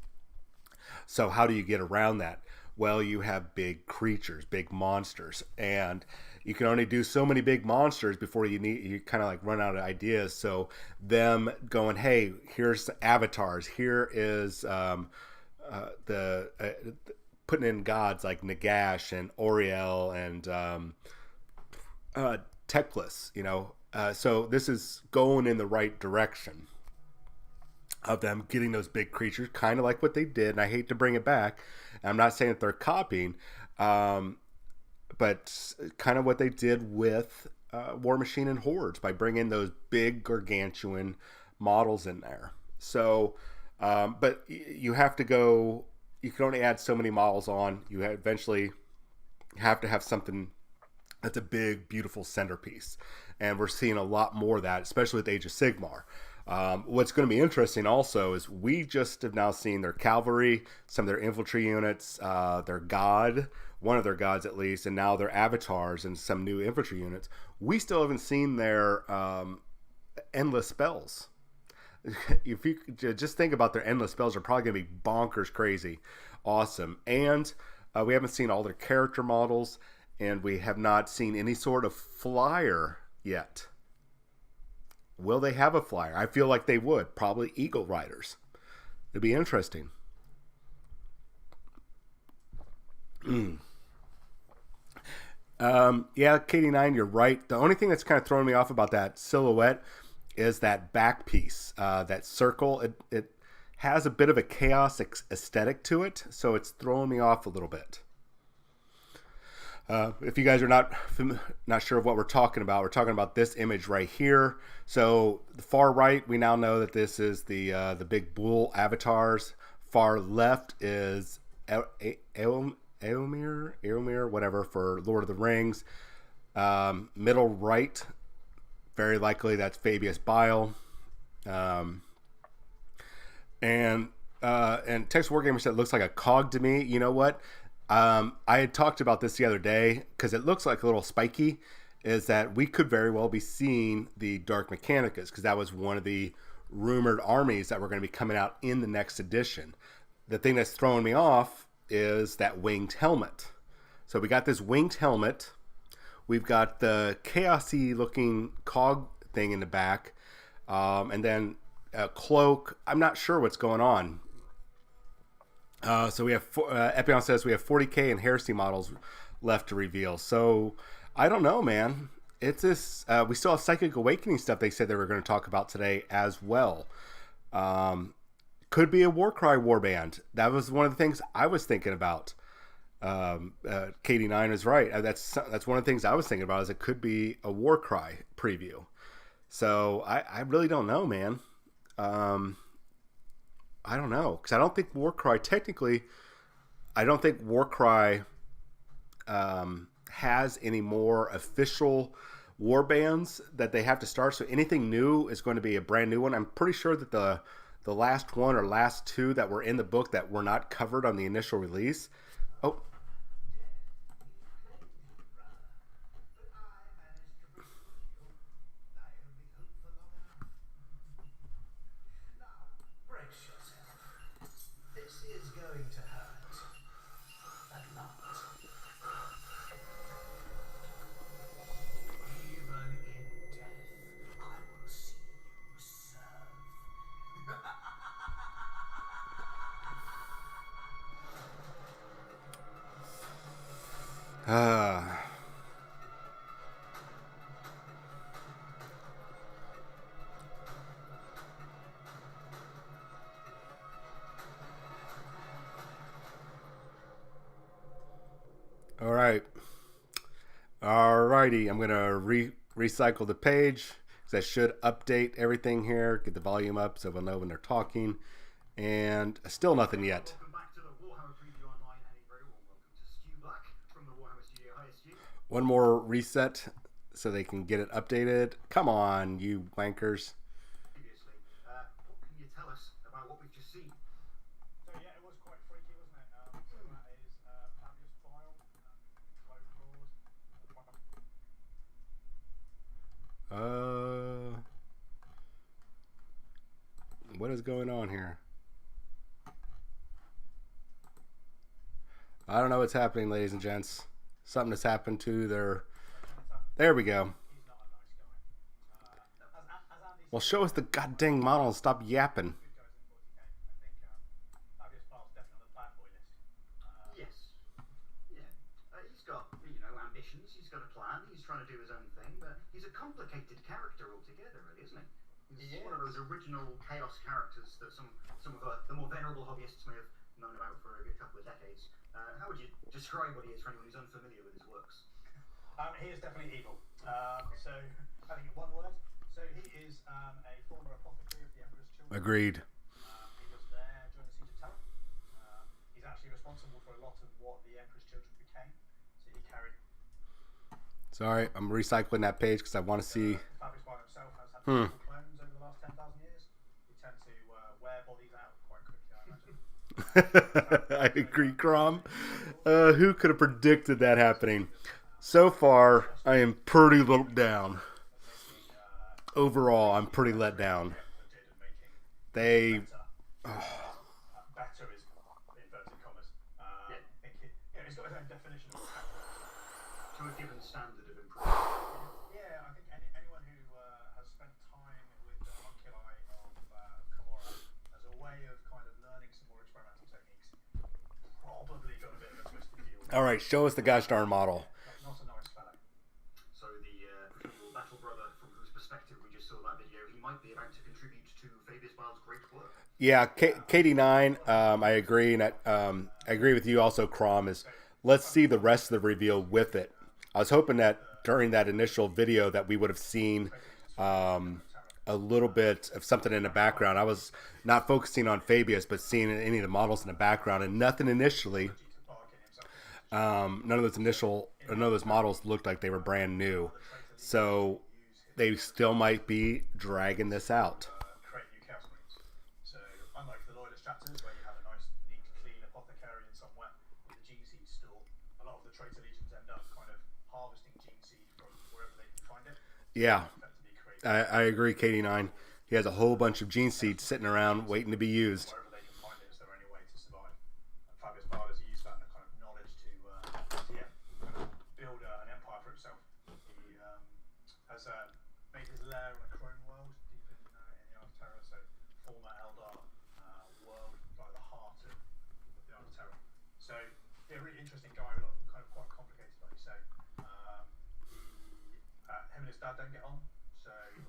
So how do you get around that? Well, you have big creatures, big monsters, and you can only do so many big monsters before you kind of like run out of ideas. So them going, hey, here's avatars. Here is the putting in gods like Nagash and Oriel and Teclis. So this is going in the right direction of them getting those big creatures, kind of like what they did. And I hate to bring it back. I'm not saying that they're copying, but kind of what they did with War Machine and Hordes by bringing those big gargantuan models in there. So, but you have to go. You can only add so many models on. You eventually have to have something that's a big, beautiful centerpiece, and we're seeing a lot more of that, especially with Age of Sigmar. What's going to be interesting also is we just have now seen their cavalry, some of their infantry units, their god, one of their gods at least, and now their avatars and some new infantry units. We still haven't seen their endless spells. If you just think about their endless spells, are probably going to be bonkers crazy, awesome. And we haven't seen all their character models, and we have not seen any sort of flyer yet. Will they have a flyer? I feel like they would. Probably Eagle Riders. It'd be interesting. Yeah, KD9, you're right. The only thing that's kind of throwing me off about that silhouette is that back piece, that circle. It has a bit of a chaos aesthetic to it, so it's throwing me off a little bit. If you guys are not sure of what we're talking about this image right here. So the far right, we now know that this is the big bull avatars. Far left is Eomir, whatever, for Lord of the Rings. Middle right, very likely that's Fabius Bile. And Texas Wargamer said it looks like a cog to me. You know what? I had talked about this the other day because it looks like a little spiky, is that we could very well be seeing the Dark Mechanicus, because that was one of the rumored armies that were going to be coming out in the next edition. The thing that's throwing me off is that winged helmet. So we got this winged helmet. We've got the chaosy looking cog thing in the back. And then a cloak. I'm not sure what's going on. So we have Epion says we have 40k and heresy models left to reveal. So I don't know, man. It's this. We still have Psychic Awakening stuff. They said they were going to talk about today as well. Could be a Warcry warband. That was one of the things I was thinking about. KD9 is right. That's one of the things I was thinking about. Is it could be a Warcry preview. So I really don't know, man. I don't know, because I don't think Warcry technically. I don't think Warcry has any more official war bands that they have to start. So anything new is going to be a brand new one. I'm pretty sure that the last one or last two that were in the book that were not covered on the initial release. Oh. All right. Alrighty. I'm going to recycle the page, because I should update everything here, get the volume up so we'll know when they're talking. And still nothing yet. Welcome back to the Warhammer Preview Online, and a very warm welcome to Stu Black from the Warhammer Studio. Hi, Stu. One more reset so they can get it updated. Come on, you wankers. Previously, what can you tell us about what we've just seen? So yeah, it was quite freaky, wasn't it? So that is Fabius Bile, Clone Lord. What is going on here? I don't know what's happening, ladies and gents. Something has happened to their... There we go. He's not a nice guy. As Andy Well, show us the goddamn model and stop yapping. good guys in 40k. I think Fabius Bile's definitely on the bad boy list. Yes. Yeah. He's got, ambitions. He's got a plan. He's trying to do his own thing, but he's a complicated character altogether, really, isn't he? He's one of those original chaos characters that some of the more venerable hobbyists may have known about for a good couple of decades. How would you describe what he is for anyone who's unfamiliar with his works? He is definitely evil. So I think in one word. So he is a former apothecary of the Emperor's Children. Agreed. He was there during the Siege of Talon. He's actually responsible for a lot of what the Emperor's Children became. So he carried. Sorry, I'm recycling that page because I want to see... Fabius Bile himself has had multiple clones over the last 10,000 years. He tend to wear bodies out quite quickly, I imagine. I agree, Crom. Who could have predicted that happening? So far, I am pretty let down. Overall, I'm pretty let down. They... Better is inverted commas. I think he's got his own definition of To a given standard of improvement. Yeah, I think anyone who has spent time with the homunculi of Camorra as a way of kind of learning some more experimental techniques probably got a bit of a twisted view. All right, show us the gosh darn model. Not a nice fellow. So the presumable battle brother from whose perspective we just saw that video, he might be about to contribute to Fabius Bile's great work. Yeah, KD9, I agree, and I agree with you also, Crom, is let's see the rest of the reveal with it. I was hoping that during that initial video that we would have seen a little bit of something in the background. I was not focusing on Fabius, but seeing any of the models in the background, and nothing initially. None of those models looked like they were brand new, so they still might be dragging this out. Create new chaos marines. So unlike the loyalist chapters where you have a nice, neat, clean apothecarian somewhere with a gene seed store, a lot of the traitor legions end up kind of harvesting gene seed from wherever they can find it. Yeah, I agree, KD9. He has a whole bunch of gene seeds sitting around waiting to be used. Wherever they can find it is their only way to survive. And Fabius Bile has used that kind of knowledge to kind of build an empire for himself. He has made his lair on a crone world deep in the Art of Terror, so former Eldar world, like the heart of the Art of Terror. So yeah, really interesting guy, kind of quite complicated, like you say. Him and his dad don't get on, so he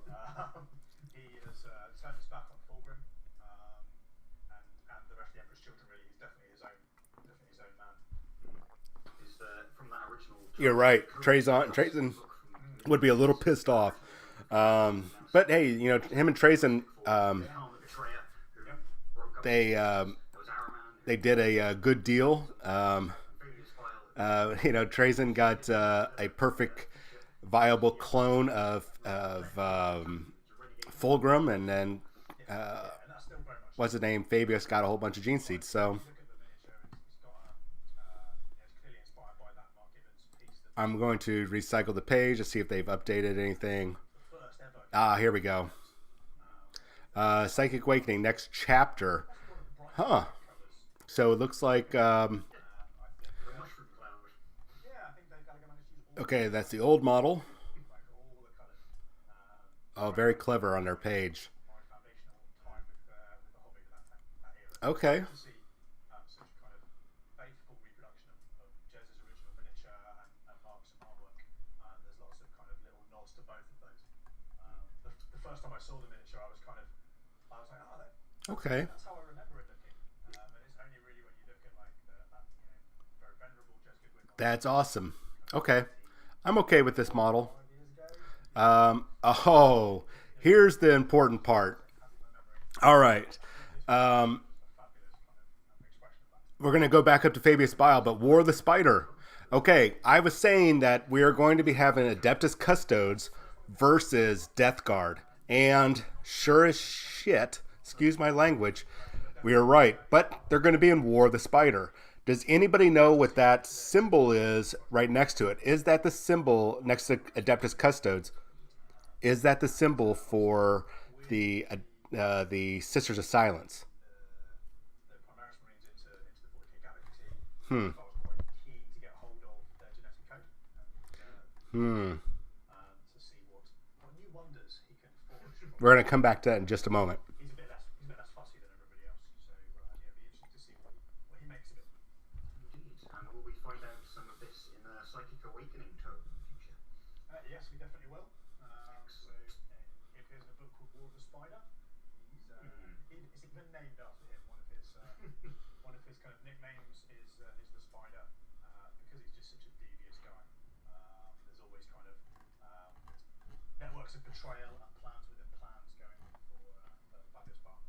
has turned his back on Fulgrim, and the rest of the Emperor's Children. Really, he's definitely his own man. Is from that original. You're right. Trazyn would be a little pissed off. But hey, him and Trazyn, they did a good deal. Trazyn got a perfect, viable clone of Fulgrim, and then what's his name? Fabius got a whole bunch of gene seeds. So I'm going to recycle the page to see if they've updated anything. Here we go. Psychic Awakening, next chapter. Huh. So it looks like... okay, that's the old model. Oh, very clever on their page. Okay. Okay. That's how I remember it looking. And it's only really when you look at like that very venerable Jez Goodwin. That's awesome. Okay. I'm okay with this model. 5 years ago. Here's the important part. All right. we're going to go back up to Fabius Bile, but War of the Spider. Okay, I was saying that we are going to be having Adeptus Custodes versus Death Guard. And sure as shit, excuse my language, we are right. But they're going to be in War of the Spider. Does anybody know what that symbol is right next to it? Is that the symbol next to Adeptus Custodes? Is that the symbol for the Sisters of Silence? The Primaris Marines into the 40k galaxy. Hmm. I was quite keen to get hold of their genetic code and to see what new wonders he can forge. We're going to come back to that in just a moment. He's a bit less fussy than everybody else, so yeah, it'll be interesting to see what he makes of it. Indeed. And will we find out some of this in a Psychic Awakening tome in the future? Yes, we definitely will. So if there's a book called War of the Spider, it's even named after him. One of his kind of nicknames is the Spider, because he's just such a devious guy. There's always kind of networks of betrayal and plans within plans going on for Fabius Bile.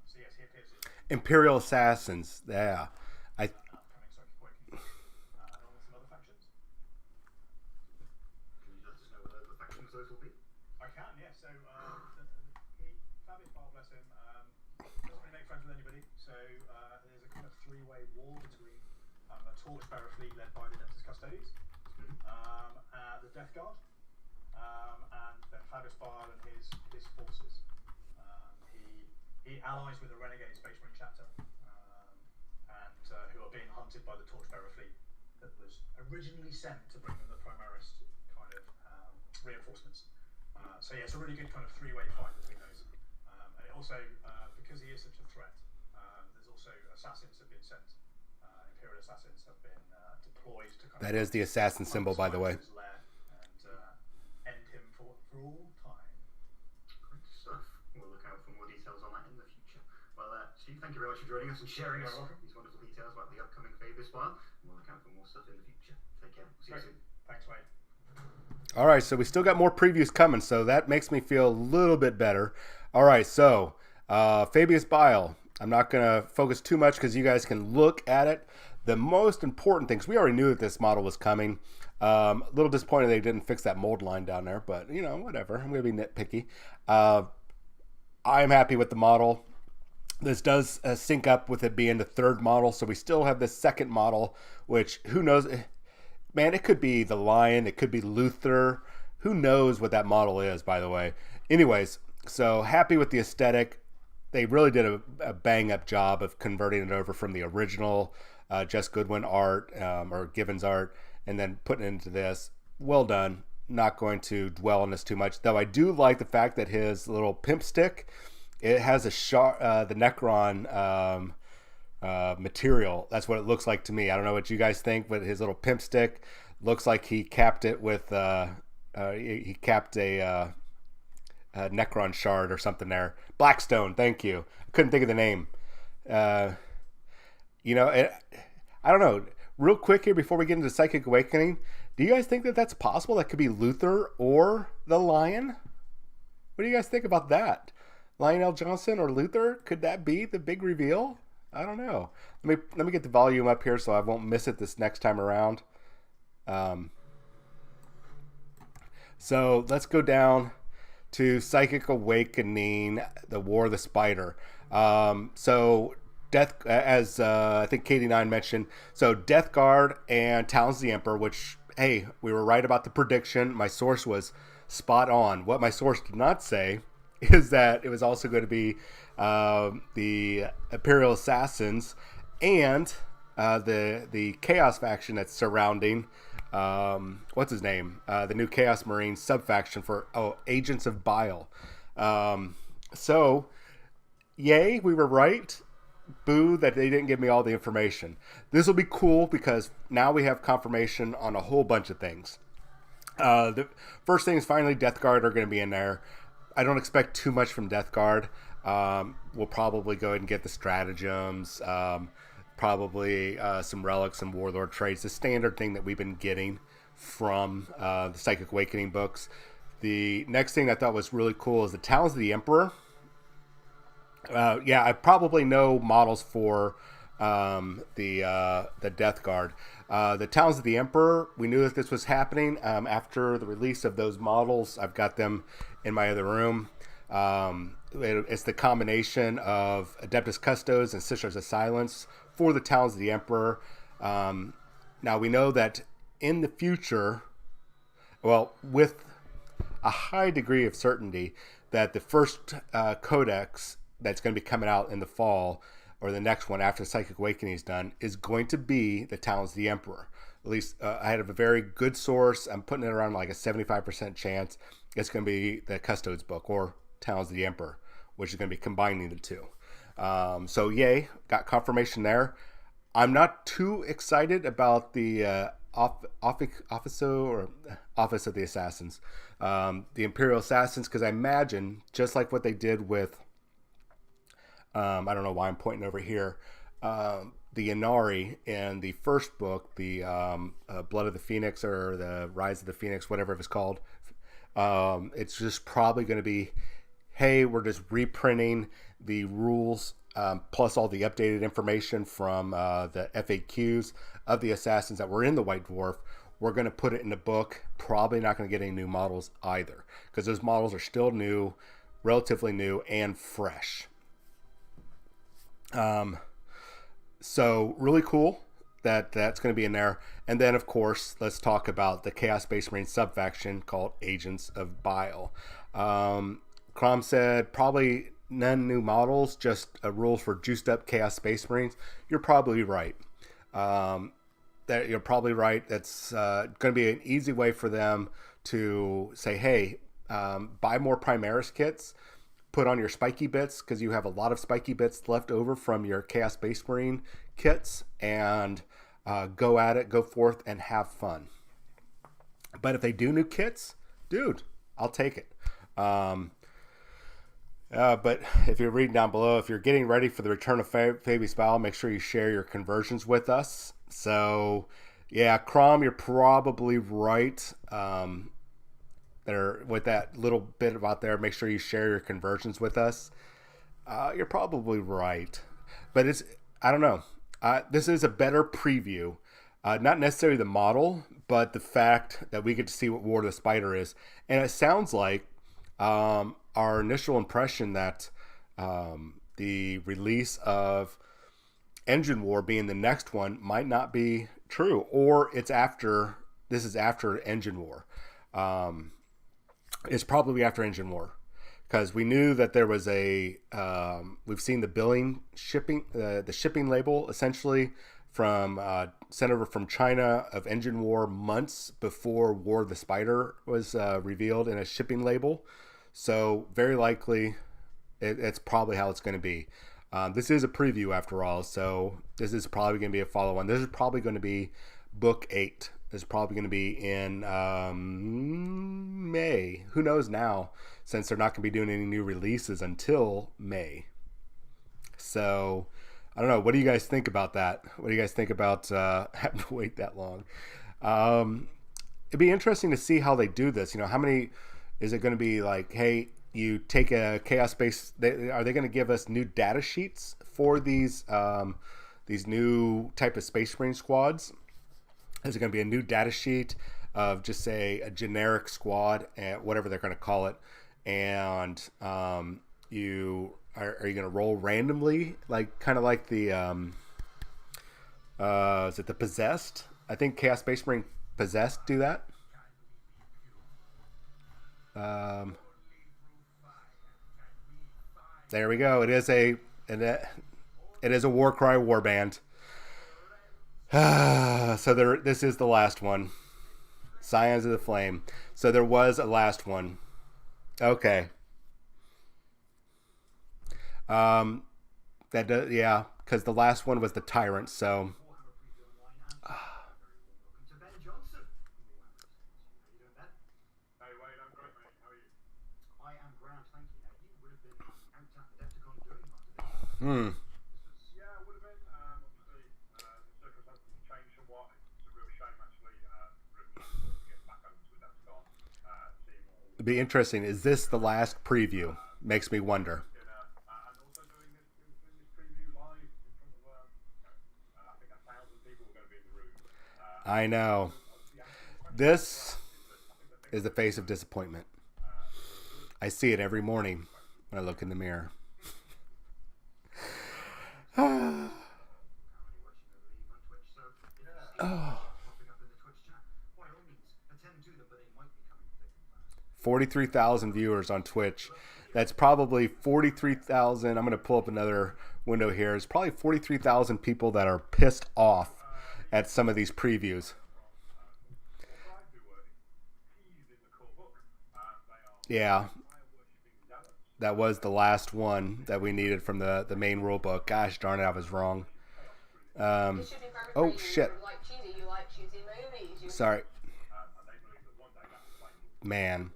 So yes, he appears in Imperial Assassins. Yeah. upcoming Psychic Awakening, along with some other factions. Can you let us know what other factions those will be? I can, yeah. So Fabius Bile, bless him, doesn't really make friends with anybody. So there's a kind of three-way war between a torchbearer fleet led by the Adeptus Custodes, the Death Guard, and then Fabius Bile and his forces. He allies with the Renegade Space Marine chapter, and who are being hunted by the torchbearer fleet that was originally sent to bring them the Primaris kind of reinforcements. So yeah, it's a really good kind of three-way fight between those. And it also, because he is such a threat, there's also assassins have been sent. Imperial assassins have been deployed to kind That of is the assassin symbol, by the way. his lair and end him for all time. Great stuff. We'll look out for more details on that in the future. Well, Steve, thank you very much for joining us and sharing us these wonderful details about the upcoming Fabius Bile. We'll look out for more stuff in the future. Take care. See you soon. Thanks, Wade. All right, so we still got more previews coming, so that makes me feel a little bit better. All right, so Fabius Bile. I'm not going to focus too much because you guys can look at it. The most important things, we already knew that this model was coming. A little disappointed they didn't fix that mold line down there, but, you know, whatever. I'm going to be nitpicky. I'm happy with the model. This does sync up with it being the third model, so we still have the second model, which, who knows... Man, it could be the Lion. It could be Luther. Who knows what that model is, by the way. Anyways, so happy with the aesthetic. They really did a bang-up job of converting it over from the original Jess Goodwin art or Gibbons art and then putting it into this. Well done. Not going to dwell on this too much, though I do like the fact that his little pimp stick, it has the Necron material. That's what it looks like to me. I don't know what you guys think, but his little pimp stick looks like he capped it with he capped a Necron shard or something there. Blackstone, thank you. I couldn't think of the name. You know, I don't know. Real quick here before we get into Psychic Awakening, do you guys think that that's possible? That could be Luther or the Lion? What do you guys think about that? Lionel Johnson or Luther? Could that be the big reveal? I don't know. Let me get the volume up here so I won't miss it this next time around. So let's go down to Psychic Awakening, the War of the Spider. So Death, as I think Katie9 mentioned, so Death Guard and Talons of the Emperor, which, hey, we were right about the prediction. My source was spot on. What my source did not say is that it was also going to be the Imperial Assassins and the Chaos faction that's surrounding what's his name? The new Chaos Marine sub-faction for Agents of Bile. So yay, we were right. Boo that they didn't give me all the information. This will be cool because now we have confirmation on a whole bunch of things. The first thing is finally Death Guard are going to be in there. I don't expect too much from Death Guard. We'll probably go ahead and get the stratagems, probably some relics and warlord traits, the standard thing that we've been getting from the Psychic Awakening books. The next thing I thought was really cool is the Talons of the Emperor. Yeah, I probably know models for the Death Guard. The Talons of the Emperor, we knew that this was happening after the release of those models. I've got them in my other room. It's the combination of Adeptus Custos and Sisters of Silence for the Talons of the Emperor. Now we know that in the future, well, with a high degree of certainty, that the first codex that's going to be coming out in the fall, or the next one after Psychic Awakening is done, is going to be the Talons of the Emperor. At least I had a very good source. I'm putting it around like a 75% chance it's going to be the Custodes book or Talons of the Emperor, which is going to be combining the two. So yay, got confirmation there. I'm not too excited about the Office of the Assassins, the Imperial Assassins, because I imagine, just like what they did with, I don't know why I'm pointing over here, the Inari in the first book, the Blood of the Phoenix or the Rise of the Phoenix, whatever it was called. It's just probably going to be, hey, we're just reprinting the rules plus all the updated information from the FAQs of the assassins that were in the White Dwarf. We're going to put it in the book. Probably not going to get any new models either, because those models are still new, relatively new, and fresh. So really cool that that's going to be in there. And then, of course, let's talk about the Chaos Space Marine subfaction called Agents of Bile. Crom said probably none new models, just rules for juiced up Chaos Space Marines. You're probably right. You're probably right. That's going to be an easy way for them to say, hey, buy more Primaris kits, put on your spiky bits, because you have a lot of spiky bits left over from your Chaos Space Marine kits, and go at it, go forth, and have fun. But if they do new kits, dude, I'll take it. But if you're reading down below, if you're getting ready for the return of Fabius Bile, make sure you share your conversions with us. So, yeah, Crom, you're probably right. There, with that little bit about there, make sure you share your conversions with us. You're probably right. But I don't know. This is a better preview. Not necessarily the model, but the fact that we get to see what War of the Spider is. And it sounds like our initial impression that the release of Engine War being the next one might not be true, or this is after Engine War. It's probably after Engine War, because we knew that there was we've seen the shipping label essentially sent over from China of Engine War months before War of the Spider was revealed in a shipping label. So very likely it's probably how it's going to be. This is a preview after all, so this is probably going to be a follow-on. This is probably going to be book 8. This is probably going to be in May. Who knows now, since they're not going to be doing any new releases until May. So, I don't know. What do you guys think about that? What do you guys think about having to wait that long? It'd be interesting to see how they do this. You know, how many... Is it going to be like, hey, you take a Chaos Space... Are they going to give us new data sheets for these new type of Space Marine squads? Is it going to be a new data sheet of just, say, a generic squad, whatever they're going to call it, and are you going to roll randomly, like kind of like the is it the Possessed? I think Chaos Space Marine Possessed do that. There we go. It is a Warcry warband. So this is the last one. Scions of the Flame. So there was a last one. Okay. Yeah, because the last one was the Tyrant. So. Hmm. Yeah, it would have been. Obviously, the circumstances changed somewhat. It's a real shame, actually. To get back over to that Scott. It'd be interesting. Is this the last preview? Makes me wonder. And also doing this preview live in front of I know. This is the face of disappointment. I see it every morning when I look in the mirror. Oh. 43,000 viewers on Twitch. That's probably 43,000. I'm going to pull up another window here. It's probably 43,000 people that are pissed off at some of these previews. Yeah. That was the last one that we needed from the main rule book. Gosh darn it, I was wrong. Oh, shit. Sorry. Man.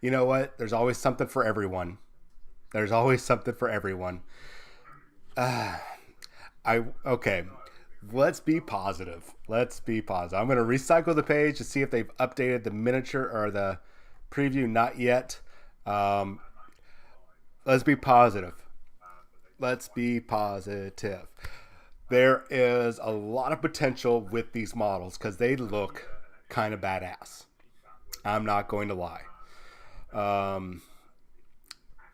You know what? There's always something for everyone. There's always something for everyone. Okay. Let's be positive. Let's be positive. I'm going to recycle the page to see if they've updated the miniature or the preview. Not yet. Let's be positive. Let's be positive. There is a lot of potential with these models because they look kind of badass. I'm not going to lie.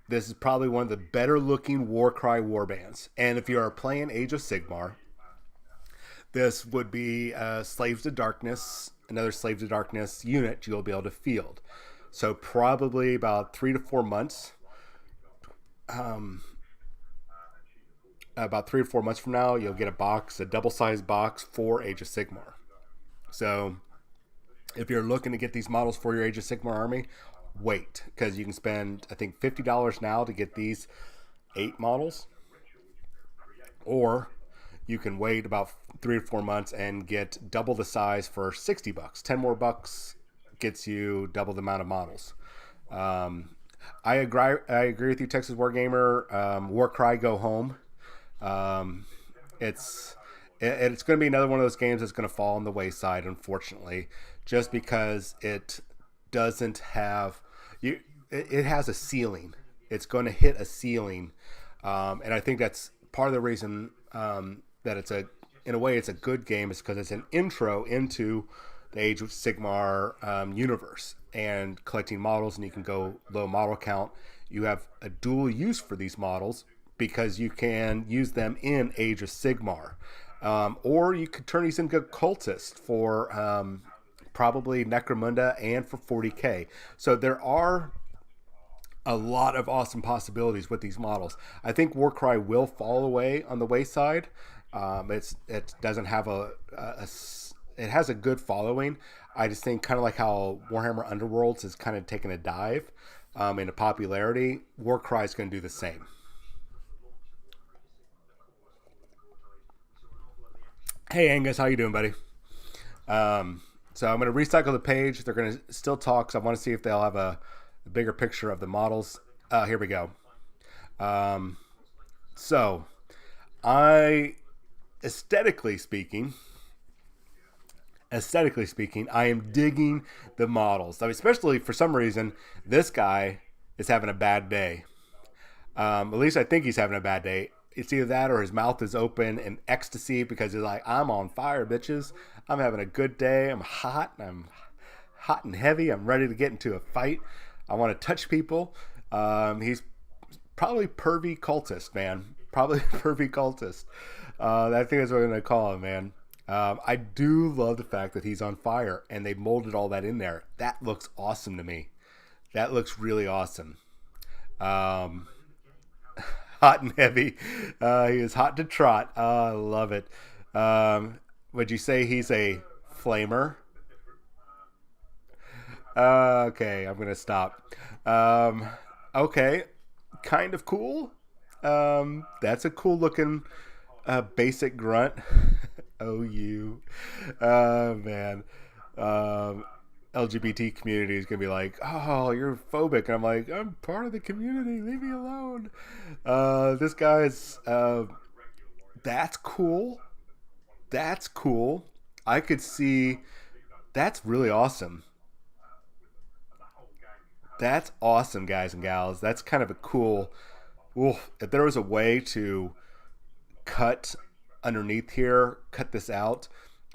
This is probably one of the better looking Warcry warbands. And if you are playing Age of Sigmar, this would be Slaves to Darkness, another Slave to Darkness unit you'll be able to field. So probably about 3 to 4 months. About 3 or 4 months from now, you'll get a box, a double-sized box for Age of Sigmar. So if you're looking to get these models for your Age of Sigmar army, wait, because you can spend, I think, $50 now to get these 8 models. Or you can wait about 3 to 4 months and get double the size for $60. 10 more bucks gets you double the amount of models. I agree with you, Texas Wargamer. Warcry Go Home. It's going to be another one of those games that's going to fall on the wayside, unfortunately, just because it doesn't have it has a ceiling. It's going to hit a ceiling, and I think that's part of the reason that it's in a way it's a good game is because it's an intro into the Age of Sigmar universe and collecting models, and you can go low model count. You have a dual use for these models because you can use them in Age of Sigmar, or you could turn these into cultists for probably Necromunda and for 40k. So there are a lot of awesome possibilities with these models. I think Warcry will fall away on the wayside. It doesn't have it has a good following. I just think kind of like how Warhammer Underworlds is kind of taking a dive into popularity, Warcry is going to do the same. Hey Angus, how you doing, buddy? So I'm going to recycle the page. They're going to still talk, so I want to see if they'll have a bigger picture of the models. Here we go. So aesthetically speaking, I am digging the models. I mean, especially for some reason, this guy is having a bad day. At least I think he's having a bad day. It's either that or his mouth is open in ecstasy because he's like, I'm on fire, bitches. I'm having a good day. I'm hot and heavy. I'm ready to get into a fight. I want to touch people. He's probably pervy cultist, man. Probably pervy cultist. I think that's what I'm going to call him, man. I do love the fact that he's on fire and they molded all that in there. That looks awesome to me. That looks really awesome. Hot and heavy. He is hot to trot. I love it. Would you say he's a flamer? Okay, I'm going to stop. Okay, kind of cool. That's a cool looking basic grunt. Oh, you. Man. LGBT community is going to be like, oh, you're phobic. And I'm like, I'm part of the community. Leave me alone. This guy's, that's cool. That's cool. I could see, that's really awesome. That's awesome, guys and gals. That's kind of a cool, if there was a way to cut underneath here, cut this out,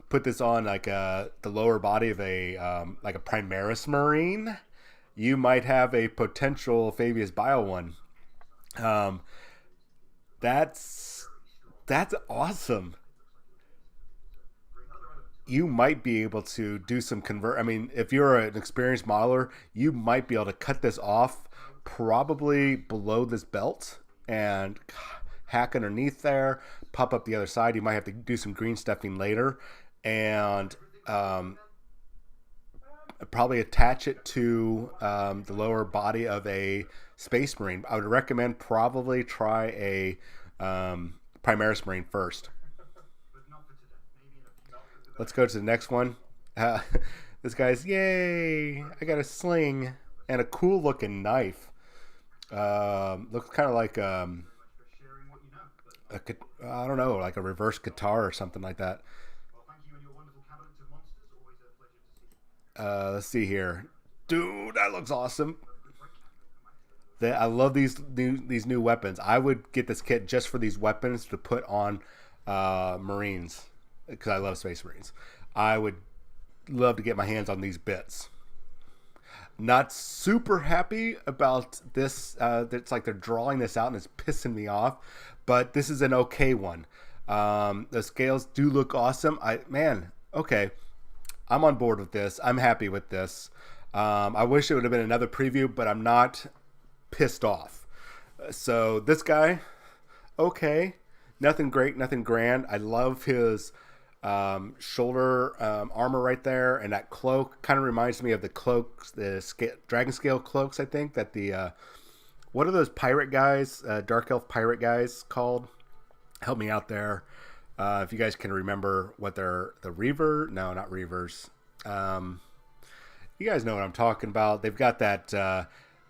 put this on like the lower body of a like a Primaris Marine, you might have a potential Fabius Bio one. Um, that's awesome. You might be able to do some convert. I mean, if you're an experienced modeler, you might be able to cut this off probably below this belt and hack underneath there, pop up the other side. You might have to do some green stuffing later, and probably attach it to the lower body of a Space Marine. I would recommend probably try a Primaris Marine first. Let's go to the next one. This guy's, yay! I got a sling and a cool looking knife. Looks kind of like I don't know, like a reverse guitar or something like that. Let's see here, dude. That looks awesome. I love these new weapons. I would get this kit just for these weapons to put on Marines, because I love Space Marines. I would love to get my hands on these bits. Not super happy about this. It's like they're drawing this out and it's pissing me off. But this is an okay one. The scales do look awesome. Okay. I'm on board with this. I'm happy with this. I wish it would have been another preview, but I'm not pissed off. So this guy, okay. Nothing great, nothing grand. I love his shoulder armor right there, and that cloak kind of reminds me of the cloaks, the dragon scale cloaks. I think that the what are those pirate guys, dark elf pirate guys called? Help me out there if you guys can remember what they're. The Reaver? No, not Reavers. You guys know what I'm talking about. They've got that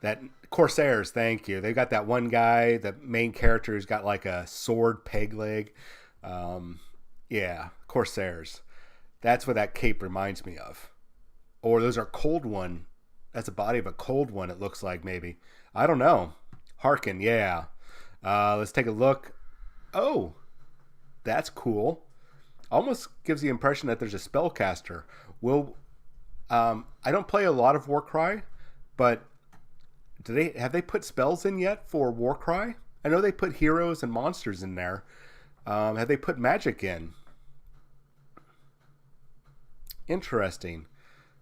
that Corsairs. Thank you. They've got that one guy, the main character, who's got like a sword peg leg. Yeah, Corsairs. That's what that cape reminds me of. Or those are Cold One. That's the body of a Cold One, it looks like, maybe. I don't know. Harkin, yeah. Let's take a look. Oh, that's cool. Almost gives the impression that there's a spellcaster. I don't play a lot of Warcry, but have they put spells in yet for Warcry? I know they put heroes and monsters in there. Have they put magic in? Interesting.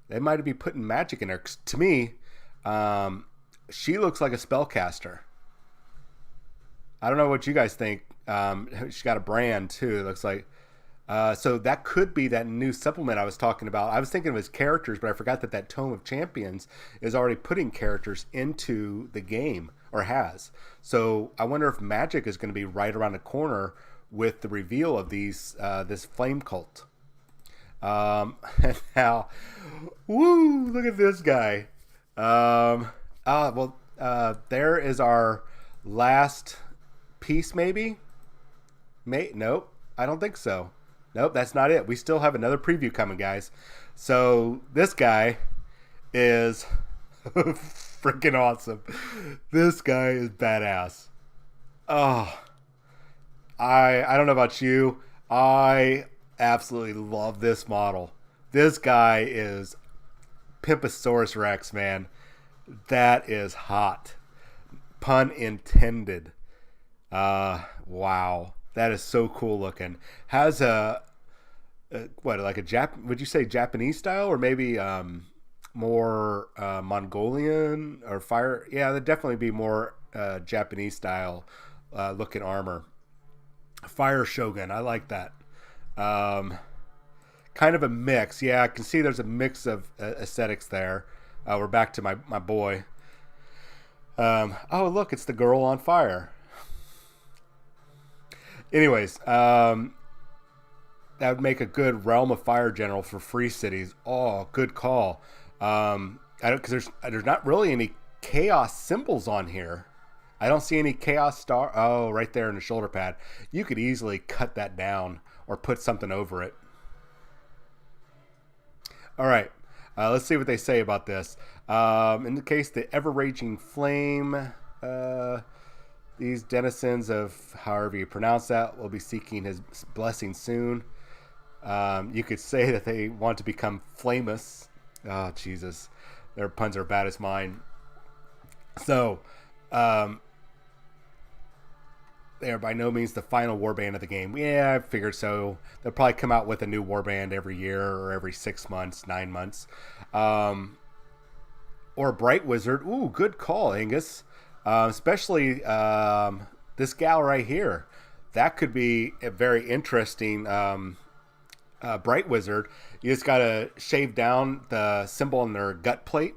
They might be putting magic in there. To me, she looks like a spellcaster. I don't know what you guys think. She's got a brand too. It looks like. So that could be that new supplement I was talking about. I was thinking of his characters, but I forgot that Tome of Champions is already putting characters into the game, or has. So I wonder if magic is going to be right around the corner with the reveal of these this flame cult. And now, woo! Look at this guy. There is our last piece, maybe. Nope, I don't think so. Nope, that's not it. We still have another preview coming, guys. So this guy is freaking awesome. This guy is badass. Oh, I don't know about you. I absolutely love this model. This guy is Pimposaurus Rex, man. That is hot. Pun intended. Wow. That is so cool looking. Has would you say Japanese style, or maybe more Mongolian or fire? Yeah, that'd definitely be more Japanese style looking armor. Fire Shogun, I like that. Kind of a mix. Yeah, I can see there's a mix of aesthetics there. We're back to my boy. Oh, look, it's the girl on fire. Anyways, that would make a good Realm of Fire general for Free Cities. Oh, good call. Because there's not really any chaos symbols on here. I don't see any chaos star. Oh, right there in the shoulder pad. You could easily cut that down or put something over it. All right. Let's see what they say about this. In the case, the Ever Raging Flame. These denizens of however you pronounce that will be seeking his blessing soon. You could say that they want to become famous. Oh, Jesus. Their puns are bad as mine. So, um, they are by no means the final warband of the game. Yeah, I figured so. They'll probably come out with a new warband every year or every 6 months, 9 months. Or Bright Wizard. Ooh, good call, Angus. Especially this gal right here. That could be a very interesting Bright Wizard. You just got to shave down the symbol on their gut plate,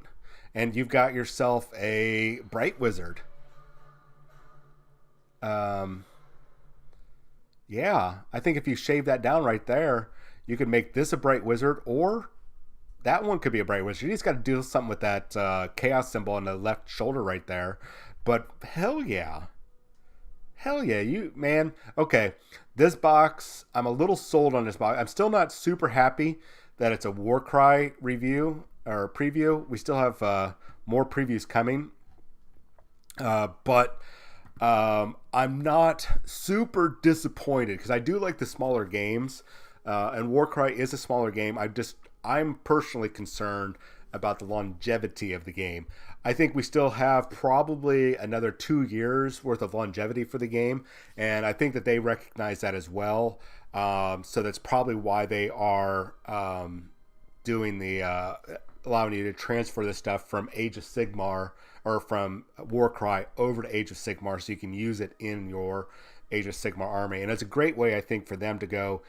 and you've got yourself a Bright Wizard. Yeah, I think if you shave that down right there, you could make this a Bright Wizard, or that one could be a Bright Wizard. You just got to do something with that chaos symbol on the left shoulder right there. But hell yeah. Hell yeah, you man. Okay, this box, I'm a little sold on this box. I'm still not super happy that it's a Warcry review or preview. We still have more previews coming. But I'm not super disappointed because I do like the smaller games, and Warcry is a smaller game. I'm personally concerned about the longevity of the game. I think we still have probably another 2 years worth of longevity for the game, and I think that they recognize that as well. So that's probably why they are doing the allowing you to transfer this stuff from Age of Sigmar or from Warcry over to Age of Sigmar, so you can use it in your Age of Sigmar army. And it's a great way, I think, for them to go,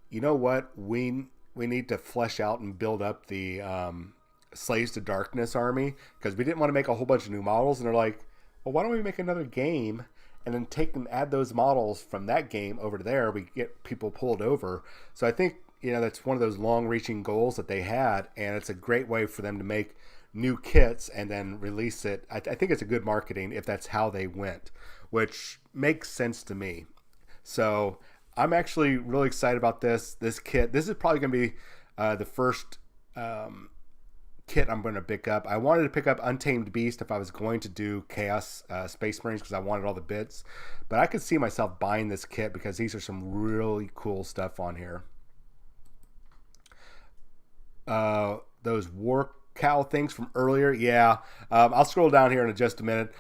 you know what, we need to flesh out and build up the Slaves to Darkness army, because we didn't want to make a whole bunch of new models, and they're like, well, why don't we make another game and then take and add those models from that game over to there? We get people pulled over. So I think, that's one of those long-reaching goals that they had, and it's a great way for them to make new kits and then release it. I think it's a good marketing if that's how they went, which makes sense to me. So I'm actually really excited about this kit. This is probably going to be the first kit I'm going to pick up. I wanted to pick up Untamed Beast if I was going to do Chaos Space Marines because I wanted all the bits, but I could see myself buying this kit because these are some really cool stuff on here. Those war cow things from earlier, yeah. I'll scroll down here in just a minute.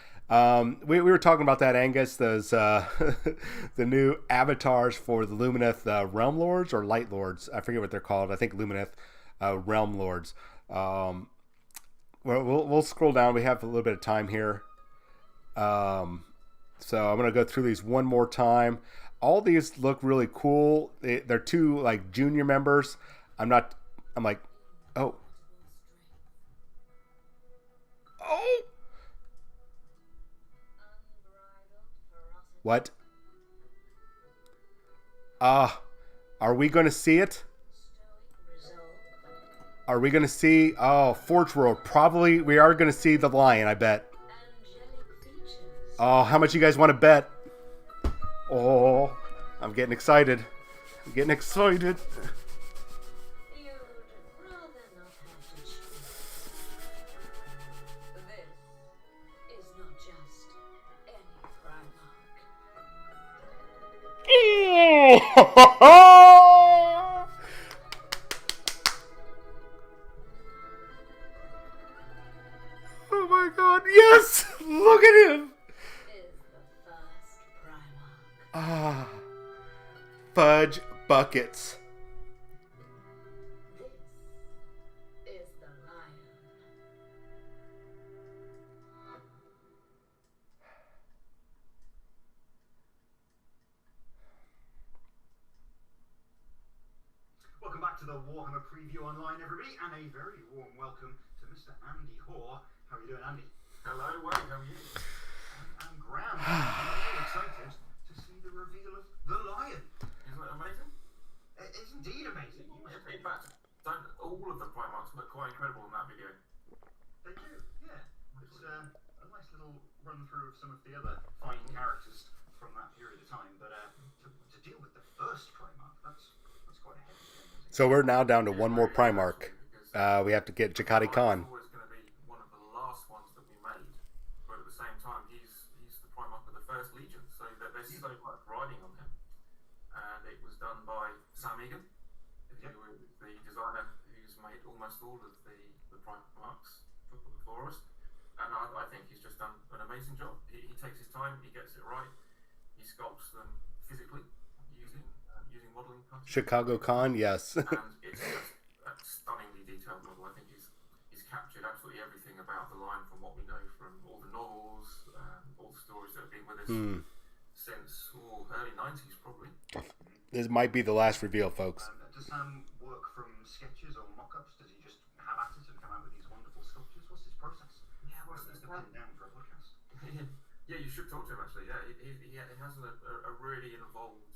We were talking about that, Angus. Those the new avatars for the Lumineth Realm Lords or Light Lords. I forget what they're called. I think Lumineth Realm Lords. We'll scroll down. We have a little bit of time here. So I'm gonna go through these one more time. All these look really cool. They're two like junior members. I'm like, oh. What? Are we going to see it? Are we going to see... Oh, Forge World. Probably we are going to see the lion, I bet. Oh, how much you guys want to bet? Oh, I'm getting excited. I'm getting excited. Oh my god, yes! Look at him! Ah, fudge buckets. Welcome back to the Warhammer Preview Online, everybody, and a very warm welcome to Mr. Andy Hoare. How are you doing, Andy? Hello, Wayne, how are you? I'm grand. I'm very excited to see the reveal of the lion. Isn't it amazing? It is indeed amazing. In fact, all of the Primarchs look quite incredible in that video. They do, yeah. It's a nice little run through of some of the other fine characters from that period of time, but to deal with the first Primarch, that's quite a heavy thing. So we're now down to one more Primarch. We have to get Jakati Khan. Always going to be one of the last ones that we made, but at the same time, he's the Primarch of the first Megan, who is the designer who's made almost all of the Primarchs for us. And I think he's just done an amazing job. He takes his time, he gets it right, he sculpts them physically using modelling patterns. Chicago Con, yes. And it's just a stunningly detailed model. I think he's captured absolutely everything about the line from what we know from all the novels, all the stories that have been with us since early 90s probably. This might be the last reveal, folks. Does Sam work from sketches or mock-ups? Does he just have at it and come out with these wonderful sculptures? What's his process? Yeah, what's Pin the down for a podcast. Yeah, you should talk to him actually. Yeah, he has a really involved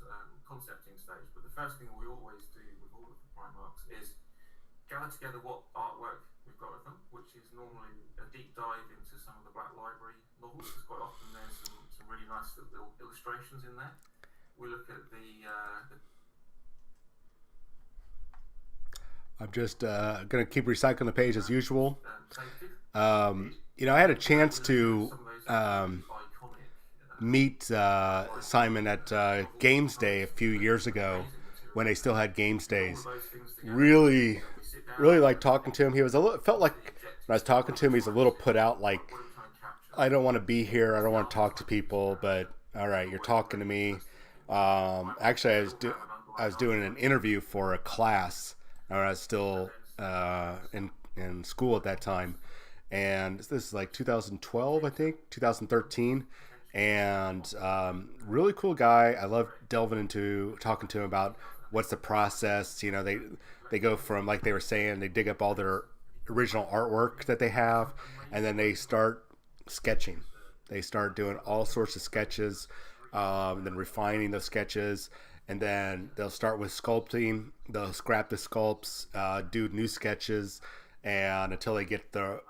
concepting stage. But the first thing we always do with all of the Primarchs is gather together what artwork we've got of them, which is normally a deep dive into some of the Black Library novels, because quite often there's some really nice little illustrations in there. We look at the I'm just going to keep recycling the page as usual. safety. You know, I had a chance to meet Simon at Games Day a few years ago when they still had Games Days. Really like talking to him. He was felt like when I was talking to him, he's a little put out, like, I don't want to be here. I don't want to talk to people, but all right, you're talking to me. Actually, I was doing an interview for a class. I was still in school at that time, and this is like 2012, I think, 2013, and really cool guy. I love delving into talking to him about what's the process. You know, they go from, like they were saying, they dig up all their original artwork that they have, and then they start sketching. They start doing all sorts of sketches, then refining those sketches. And then they'll start with sculpting. They'll scrap the sculpts, do new sketches, and until they get the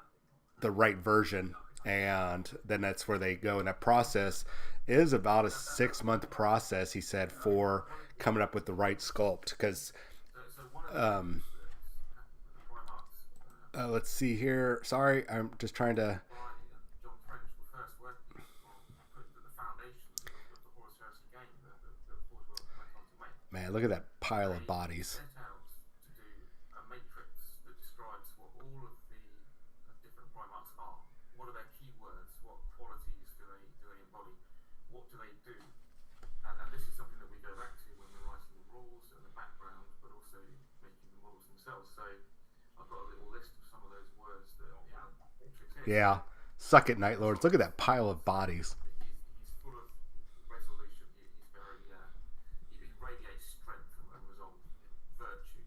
right version. And then that's where they go. And that process is about a 6-month process, he said, for coming up with the right sculpt. Because, let's see here. Sorry, I'm just trying to. Man, look at that pile of bodies. Set out to do a matrix that describes what all of the different Primarchs are. What are their keywords? What qualities do they embody? What do they do? And this is something that we go back to when we're writing the rules and the background, but also making the models themselves. So I've got a little list of some of those words that matrix is. Yeah. Suck it, Night Lords. Look at that pile of bodies. He's full of resolution. He's very he radiates strength and resolve, virtue.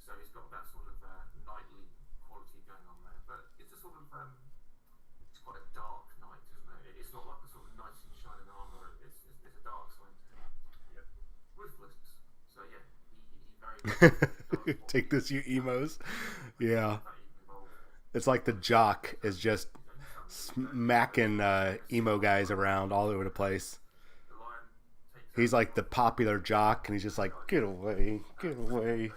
So he's got that sort of knightly quality going on there. But it's a sort of it's quite a dark knight, isn't it? It's not like a sort of knight in shining armor. It's a dark side to him. Yep. Ruthless. So yeah, he very Take this, you emos. Yeah. It's like the jock is just smacking emo guys around all over the place. He's like the popular jock, and he's just like, get away, get away.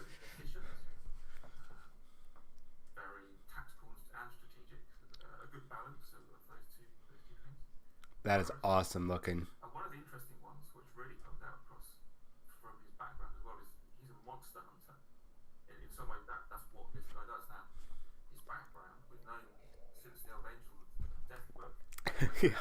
Very tactical and strategic. A good balance of those two things. That is awesome looking. And one of the interesting ones, which really comes out across from his background as well, is he's a monster hunter. In some ways, that's what this guy does now. His background, we've known since the Old Angel Death book. Yeah,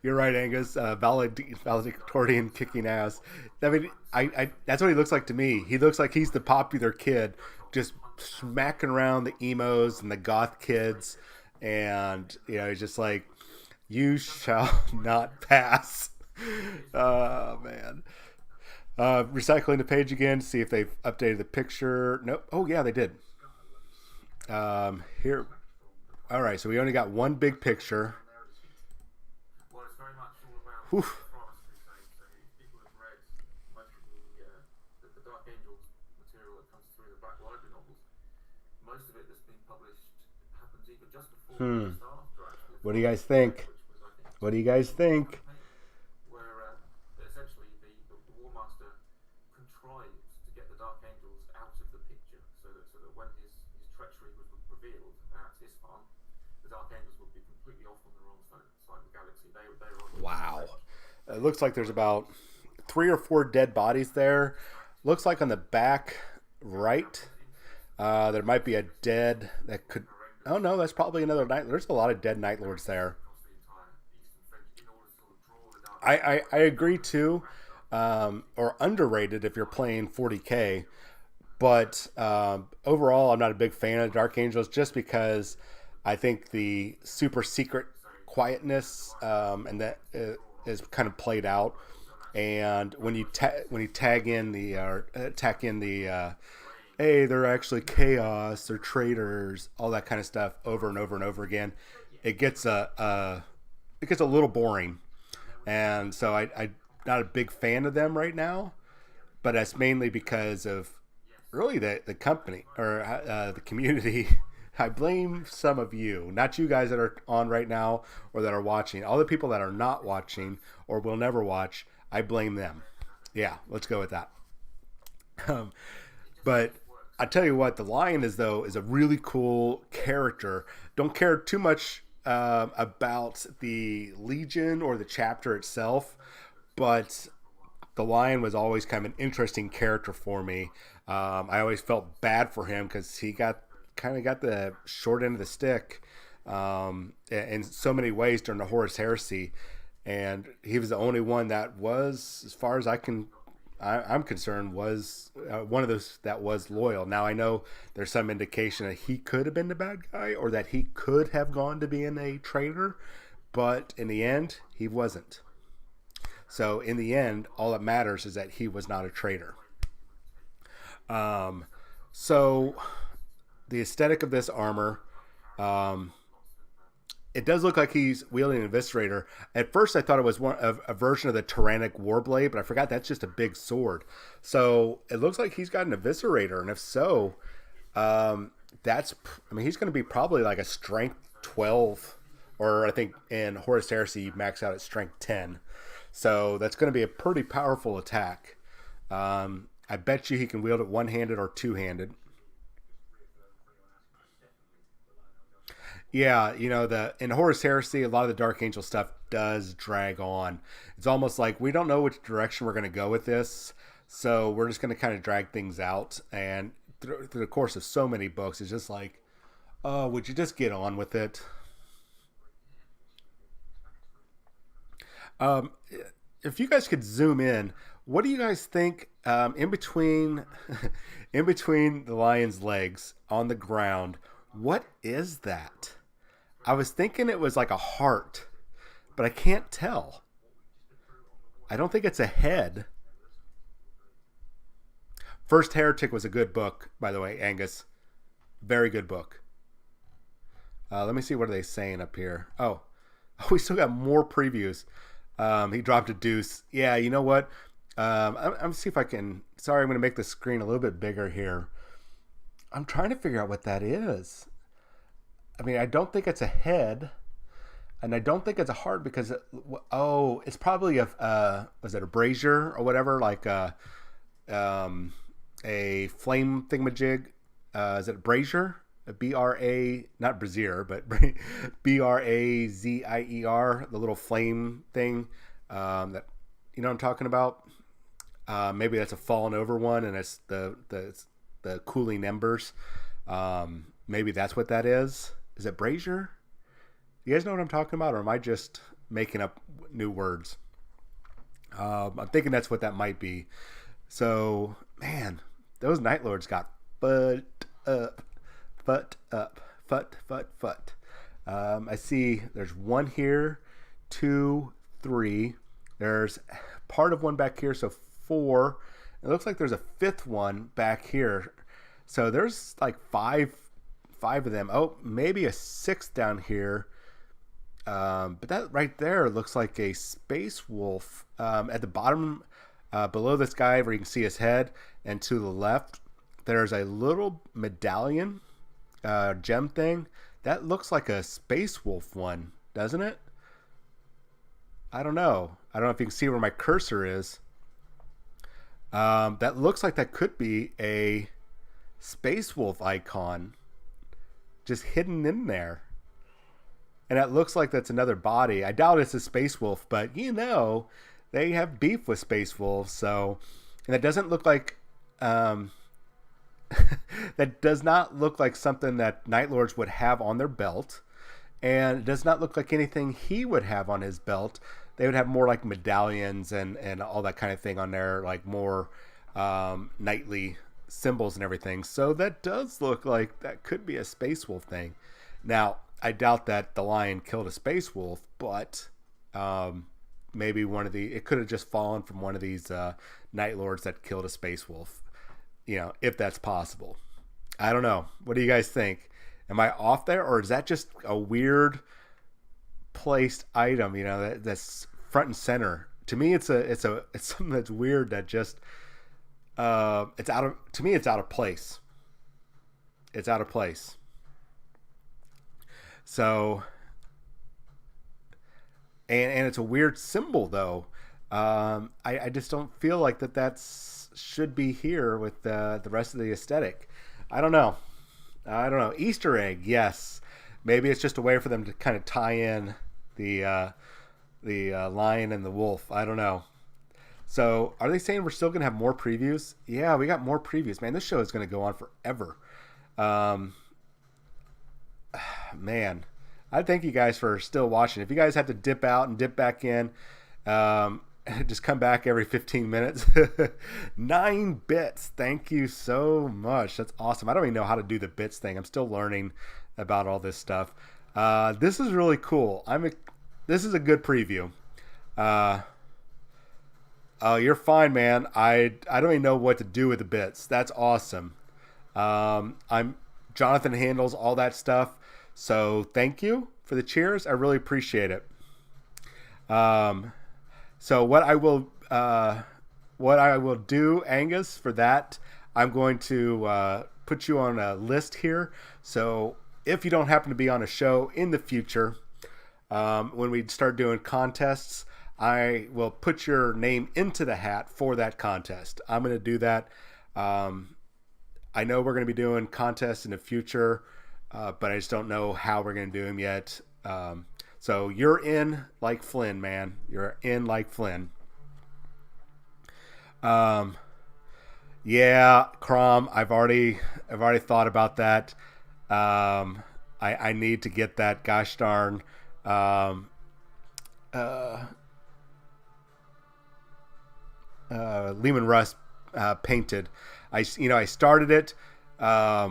you're right, Angus. Valedictorian kicking ass. I mean, I that's what he looks like to me. He looks like he's the popular kid, just smacking around the emos and the goth kids, and you know, he's just like, you shall not pass. Oh man. Recycling the page again to see if they've updated the picture. Nope. Oh yeah, they did. Here. All right, so we only got one big picture. Well, it's very much all about Whew. Frost Crusade. So people have read most of the Dark Angels material that comes through the Black Library novels. Most of it that's been published happens either just before or just after, actually. What do you guys think? Which was, I think, What do you guys think? where essentially the War Master contrived to get the Dark Angels out of the picture, so that when his treachery was revealed at Isfahan, the Dark Angels would be completely off on the wrong side of the galaxy. They were on the Wow. It looks like there's about 3 or 4 dead bodies there. looks like on the back right, there might be a dead that could. Oh no, that's probably another night. There's a lot of dead Night Lords there. across the entire eastern fringe in order to sort of draw the dark. I agree too, or underrated if you're playing 40k. But overall, I'm not a big fan of Dark Angels just because I think the super secret quietness and that is kind of played out. And when you tag in the tack in the hey, they're actually chaos, they're traitors, all that kind of stuff over and over and over again, it gets it gets a little boring. And so I'm not a big fan of them right now, but that's mainly because of really the company or the community. I blame some of you, not you guys that are on right now or that are watching. All the people that are not watching or will never watch, I blame them. Yeah, let's go with that. But I tell you what, the Lion is a really cool character. Don't care too much about the Legion or the chapter itself, but the Lion was always kind of an interesting character for me. I always felt bad for him because he got the short end of the stick in so many ways during the Horus Heresy, and he was the only one that was, as far as I'm concerned, was one of those that was loyal. Now I know there's some indication that he could have been the bad guy or that he could have gone to being a traitor, but in the end, he wasn't. So in the end, all that matters is that he was not a traitor. So the aesthetic of this armor, it does look like he's wielding an eviscerator. At first, I thought it was a version of the Tyrannic Warblade, but I forgot that's just a big sword. So it looks like he's got an eviscerator, and if so, he's going to be probably like a strength 12, or I think in Horus Heresy you max out at strength 10. So that's going to be a pretty powerful attack. I bet you he can wield it one-handed or two-handed. Yeah, in Horus Heresy, a lot of the Dark Angel stuff does drag on. It's almost like we don't know which direction we're going to go with this, so we're just going to kind of drag things out. And through the course of so many books, it's just like, oh, would you just get on with it? If you guys could zoom in, what do you guys think in between in between the lion's legs on the ground? What is that? I was thinking it was like a heart, but I can't tell. I don't think it's a head. First Heretic was a good book, by the way, Angus. Very good book. Let me see, what are they saying up here? Oh, we still got more previews. He dropped a deuce. Yeah, you know what? I'm see if I can. Sorry, I'm going to make the screen a little bit bigger here. I'm trying to figure out what that is. I mean, I don't think it's a head, and I don't think it's a heart because it's probably was it a brazier or whatever, like a flame thingamajig? Is it a brazier? A B-R-A, not brazier, but B-R-A-Z-I-E-R, the little flame thing that, you know what I'm talking about? Maybe that's a fallen over one, and it's the cooling embers. Maybe that's what that is. Is it brazier? You guys know what I'm talking about, or am I just making up new words? I'm thinking that's what that might be. So, man, those Night Lords got fut up. I see there's one here, 2, 3. There's part of one back here, so 4. It looks like there's a 5th one back here. So there's like five of them. Oh, maybe a 6th down here. But that right there looks like a space wolf. At the bottom, below this guy where you can see his head, and to the left, there's a little medallion gem thing. That looks like a space wolf one, doesn't it? I don't know if you can see where my cursor is. That looks like that could be a space wolf icon just hidden in there. And it looks like that's another body. I doubt it's a space wolf, but they have beef with space wolves. So, and it doesn't look like that does not look like something that Night Lords would have on their belt, and it does not look like anything he would have on his belt. They would have more like medallions and all that kind of thing on there, like more knightly symbols and everything. So that does look like that could be a Space Wolf thing. Now, I doubt that the lion killed a Space Wolf, but maybe it could have just fallen from one of these Night Lords that killed a Space Wolf, if that's possible. I don't know. What do you guys think? Am I off there, or is that just a weird placed item, that's front and center? To me, it's something that's weird that just it's out of place. It's out of place. So, and it's a weird symbol though. I just don't feel like that's should be here with the rest of the aesthetic. I don't know. Easter egg, yes. Maybe it's just a way for them to kind of tie in the lion and the wolf. I don't know. So, are they saying we're still going to have more previews? Yeah, we got more previews. Man, this show is going to go on forever. Man, I thank you guys for still watching. If you guys have to dip out and dip back in, just come back every 15 minutes. 9 bits. Thank you so much. That's awesome. I don't even know how to do the bits thing. I'm still learning about all this stuff. This is really cool. This is a good preview. Oh, you're fine, man. I don't even know what to do with the bits. That's awesome. Jonathan handles all that stuff. So thank you for the cheers. I really appreciate it. So what I will do, Angus, for that, I'm going to put you on a list here. So if you don't happen to be on a show in the future, when we start doing contests, I will put your name into the hat for that contest. I'm going to do that. I know we're going to be doing contests in the future, but I just don't know how we're going to do them yet. So you're in like Flynn, man. You're in like Flynn. Yeah, Crom, I've already thought about that. I need to get that gosh darn Lehman Russ painted. I started it. I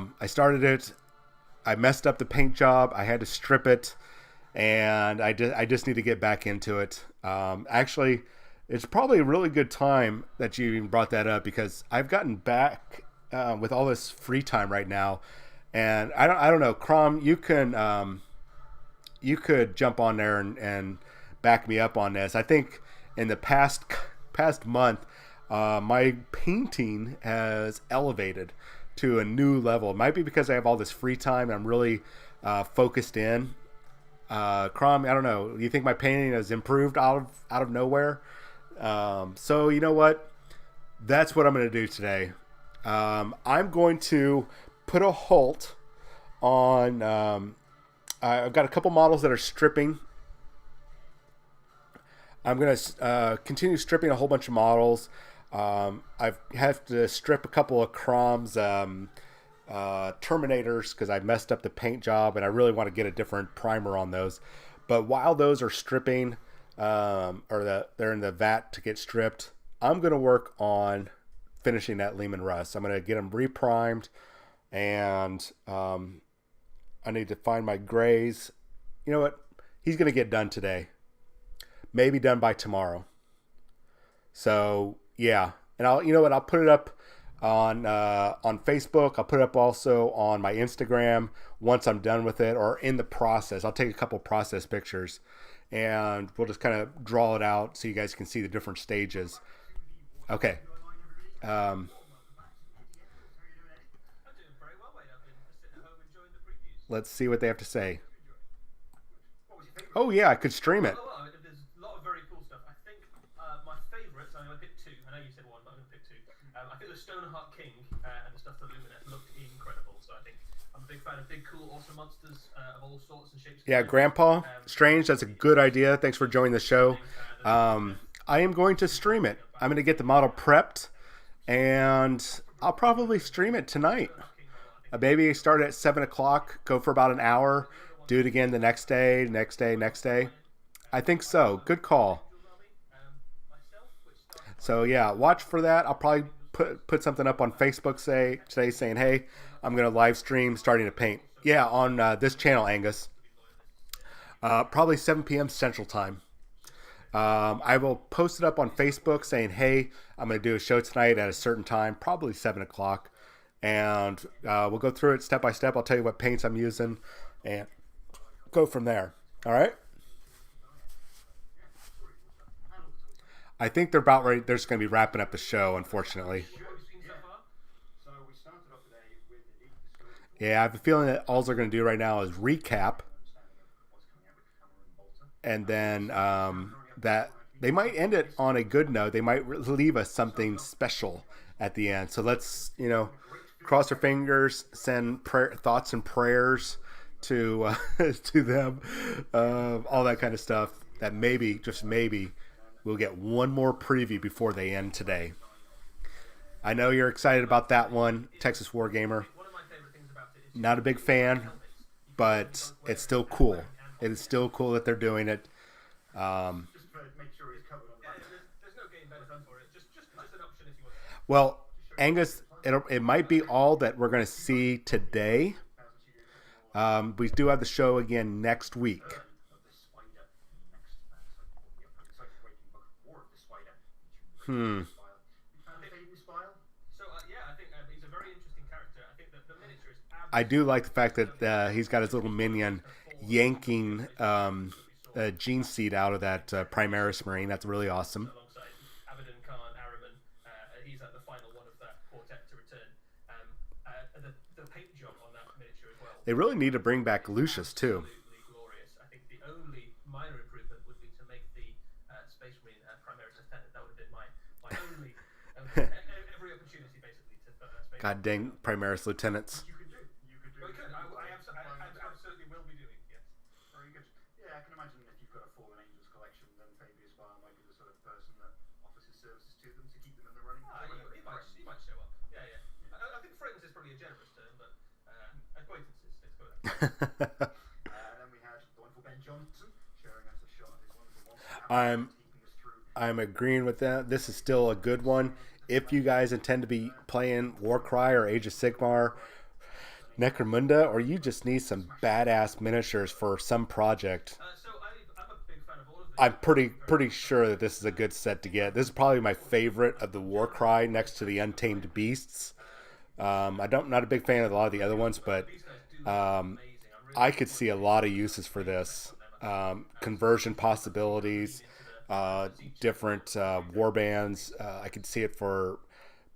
messed up the paint job. I had to strip it, and I just need to get back into it. Actually, it's probably a really good time that you even brought that up, because I've gotten back with all this free time right now, and I don't know, Crom, you could jump on there and back me up on this. I think in the past month, my painting has elevated to a new level. It might be because I have all this free time and I'm really focused in. Crom, I don't know. Do you think my painting has improved out of nowhere? So you know what? That's what I'm going to do today. I'm going to put a halt on. I've got a couple models that are stripping. I'm going to continue stripping a whole bunch of models. I have to strip a couple of Crom's Terminators because I messed up the paint job, and I really want to get a different primer on those. But while those are stripping, they're in the vat to get stripped, I'm going to work on finishing that Lehman Russ. I'm going to get them reprimed, and I need to find my grays. You know what? He's going to get done today. Maybe done by tomorrow. So yeah, and I'll put it up on Facebook. I'll put it up also on my Instagram once I'm done with it, or in the process. I'll take a couple process pictures, and we'll just kind of draw it out so you guys can see the different stages. Okay. Let's see what they have to say. Oh yeah, I could stream it. There's a lot of very cool stuff. I think my favourites, I'm going to pick 2. I know you said 1, but I'm going to pick 2. I think the Stoneheart King and the stuff for Lumineth looked incredible. So I think I'm a big fan of big, cool, awesome monsters of all sorts and shapes. Yeah, Grandpa Strange, that's a good idea. Thanks for joining the show. I am going to stream it. I'm going to get the model prepped, and I'll probably stream it tonight. Maybe start at 7 o'clock, go for about an hour, do it again the next day, next day, next day. I think so. Good call. So yeah, watch for that. I'll probably put something up on Facebook today saying, hey, I'm gonna live stream starting to paint. Yeah, on this channel, Angus. Probably 7 p.m. Central Time. I will post it up on Facebook saying, hey, I'm going to do a show tonight at a certain time, probably 7 o'clock. And we'll go through it step by step. I'll tell you what paints I'm using and go from there. All right? I think they're about ready. They're just going to be wrapping up the show, unfortunately. Yeah, I have a feeling that all they're going to do right now is recap. And then that they might end it on a good note. They might leave us something special at the end. So let's, cross our fingers, send thoughts and prayers to to them, all that kind of stuff. That maybe, just maybe, we'll get one more preview before they end today. I know you're excited about that one, Texas Wargamer. Not a big fan, but it's still cool. It is still cool that they're doing it. Well, Angus, it might be all that we're going to see today. We do have the show again next week. I do like the fact that he's got his little minion yanking a gene seed out of that Primaris Marine. That's really awesome. They really need to bring back Lucius too. I think the only minor improvement would be to make the Space Marine Primaris Lieutenant. That would have been my only every opportunity basically to Space. God dang Primaris Lieutenants. You could do. I absolutely will be doing. Yes. Very good. Yeah, I can imagine if you've got a Fallen Angels collection, then Fabius Bar might be the sort of person that offers his services to them to keep them in the running. He might show up. Yeah. I think friends is probably a generous term, but acquaintances. Then we had the wonderful Ben Johnson sharing us a shot of his wonderful monster. I'm agreeing with that. This is still a good one. If you guys intend to be playing Warcry or Age of Sigmar, Necromunda, or you just need some badass miniatures for some project, I'm pretty sure that this is a good set to get. This is probably my favorite of the Warcry next to the Untamed Beasts. I'm not a big fan of a lot of the other ones, but I could see a lot of uses for this. Conversion possibilities, different warbands. I could see it for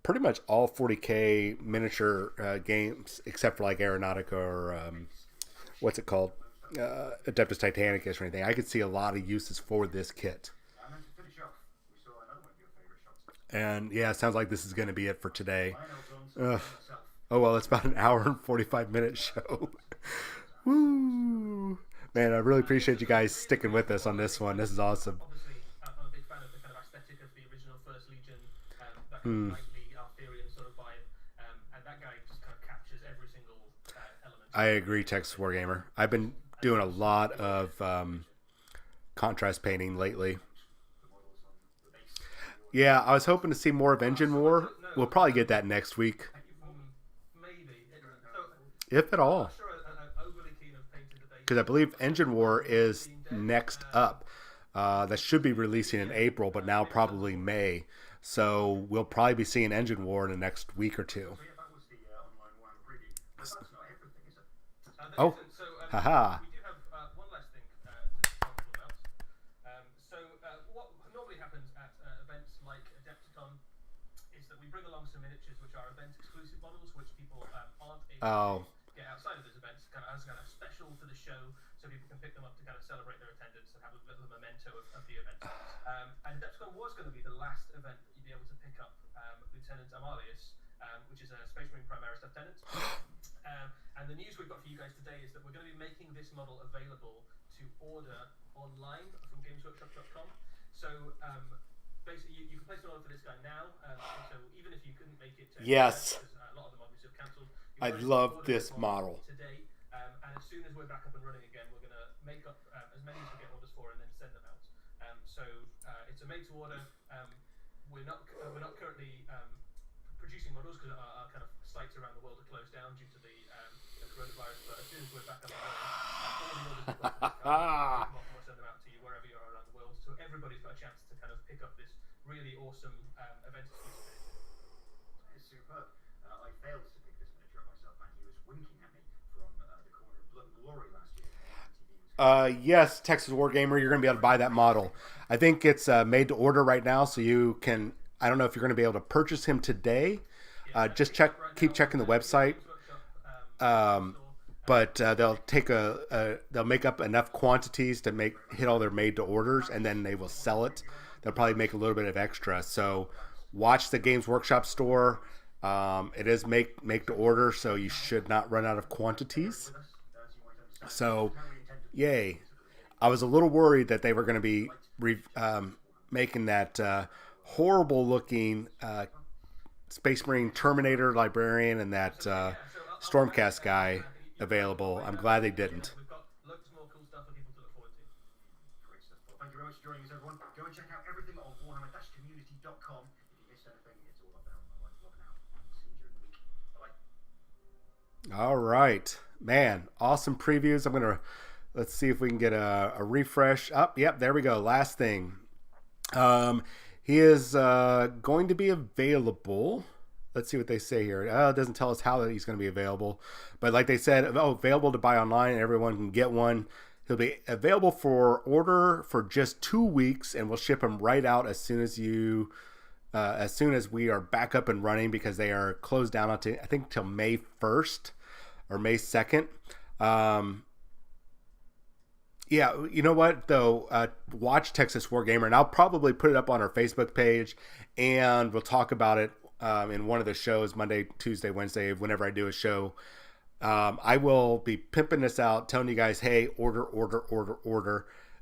pretty much all 40k miniature games, except for like Aeronautica or what's it called? Adeptus Titanicus or anything. I could see a lot of uses for this kit. And yeah, it sounds like this is going to be it for today. Ugh. Oh, well, it's about an hour and 45-minute show. Woo! Man, I really appreciate you guys sticking with us on this one. This is awesome. Obviously, I'm a big fan of the kind of aesthetic of the original First Legion, that kind of lightly Arthurian sort of vibe, and that guy just kind of captures every single element. I agree, Texas Wargamer. I've been doing a lot of contrast painting lately. Yeah, I was hoping to see more of Engine War. We'll probably get that next week. If at all. Because I believe Engine War is next up. That should be releasing in April, but now probably May. So we'll probably be seeing Engine War in the next week or two. Oh, haha. We do have one last thing to talk about. So what normally happens at events like Adepticon is that we bring along some miniatures which are event-exclusive models, which people aren't able to get outside of those events, kind of as kind of special to the show, so people can pick them up to kind of celebrate their attendance and have a little memento of the event. And Adepticon was going to be the last event that you'd be able to pick up Lieutenant Amalius, which is a Space Marine Primaris Lieutenant. And the news we've got for you guys today is that we're going to be making this model available to order online from gamesworkshop.com. So basically you can place an order for this guy now. So even if you couldn't make it, Yes. because a lot of them obviously have cancelled. I love this model. Today, and as soon as we're back up and running again, we're gonna make up as many as we get orders for, and then send them out. So it's a made to order. We're not currently producing models because our kind of sites around the world are closed down due to the coronavirus. But as soon as we're back up and running, all the orders we've got we'll send them out to you wherever you are around the world. So everybody's got a chance to kind of pick up this really awesome event exclusive. It's superb. I failed to pick this miniature up myself, and he was winking at me from the corner of Blood and Glory last year. Yes, Texas Wargamer, you're going to be able to buy that model. I think it's made to order right now, so you can. I don't know if you're going to be able to purchase him today. Just keep checking the website. But they'll make up enough quantities to hit all their made to orders, and then they will sell it. They'll probably make a little bit of extra. So watch the Games Workshop store. It is make to order, so you should not run out of quantities. So, yay. I was a little worried that they were going to be making that horrible looking Space Marine Terminator Librarian and that Stormcast guy available. I'm glad they didn't. We've got loads more cool stuff for people to look forward to. Great stuff. Well, thank you very much for joining us, everyone. Go and check out everything on warhammer-community.com. If you missed anything, it's all up there on the blog now. And see you during the week. Bye-bye. All right, man, awesome previews. Let's see if we can get a refresh up. Yep, there we go. Last thing. He is going to be available. Let's see what they say here. It doesn't tell us how he's going to be available. But like they said, available to buy online, and everyone can get one. He'll be available for order for just 2 weeks, and we'll ship him right out as soon as we are back up and running, because they are closed down until, I think, till May 1st or May 2nd. Yeah, you know what, though? Watch Texas Wargamer, and I'll probably put it up on our Facebook page, and we'll talk about it in one of the shows, Monday, Tuesday, Wednesday, whenever I do a show. I will be pimping this out, telling you guys, hey, order.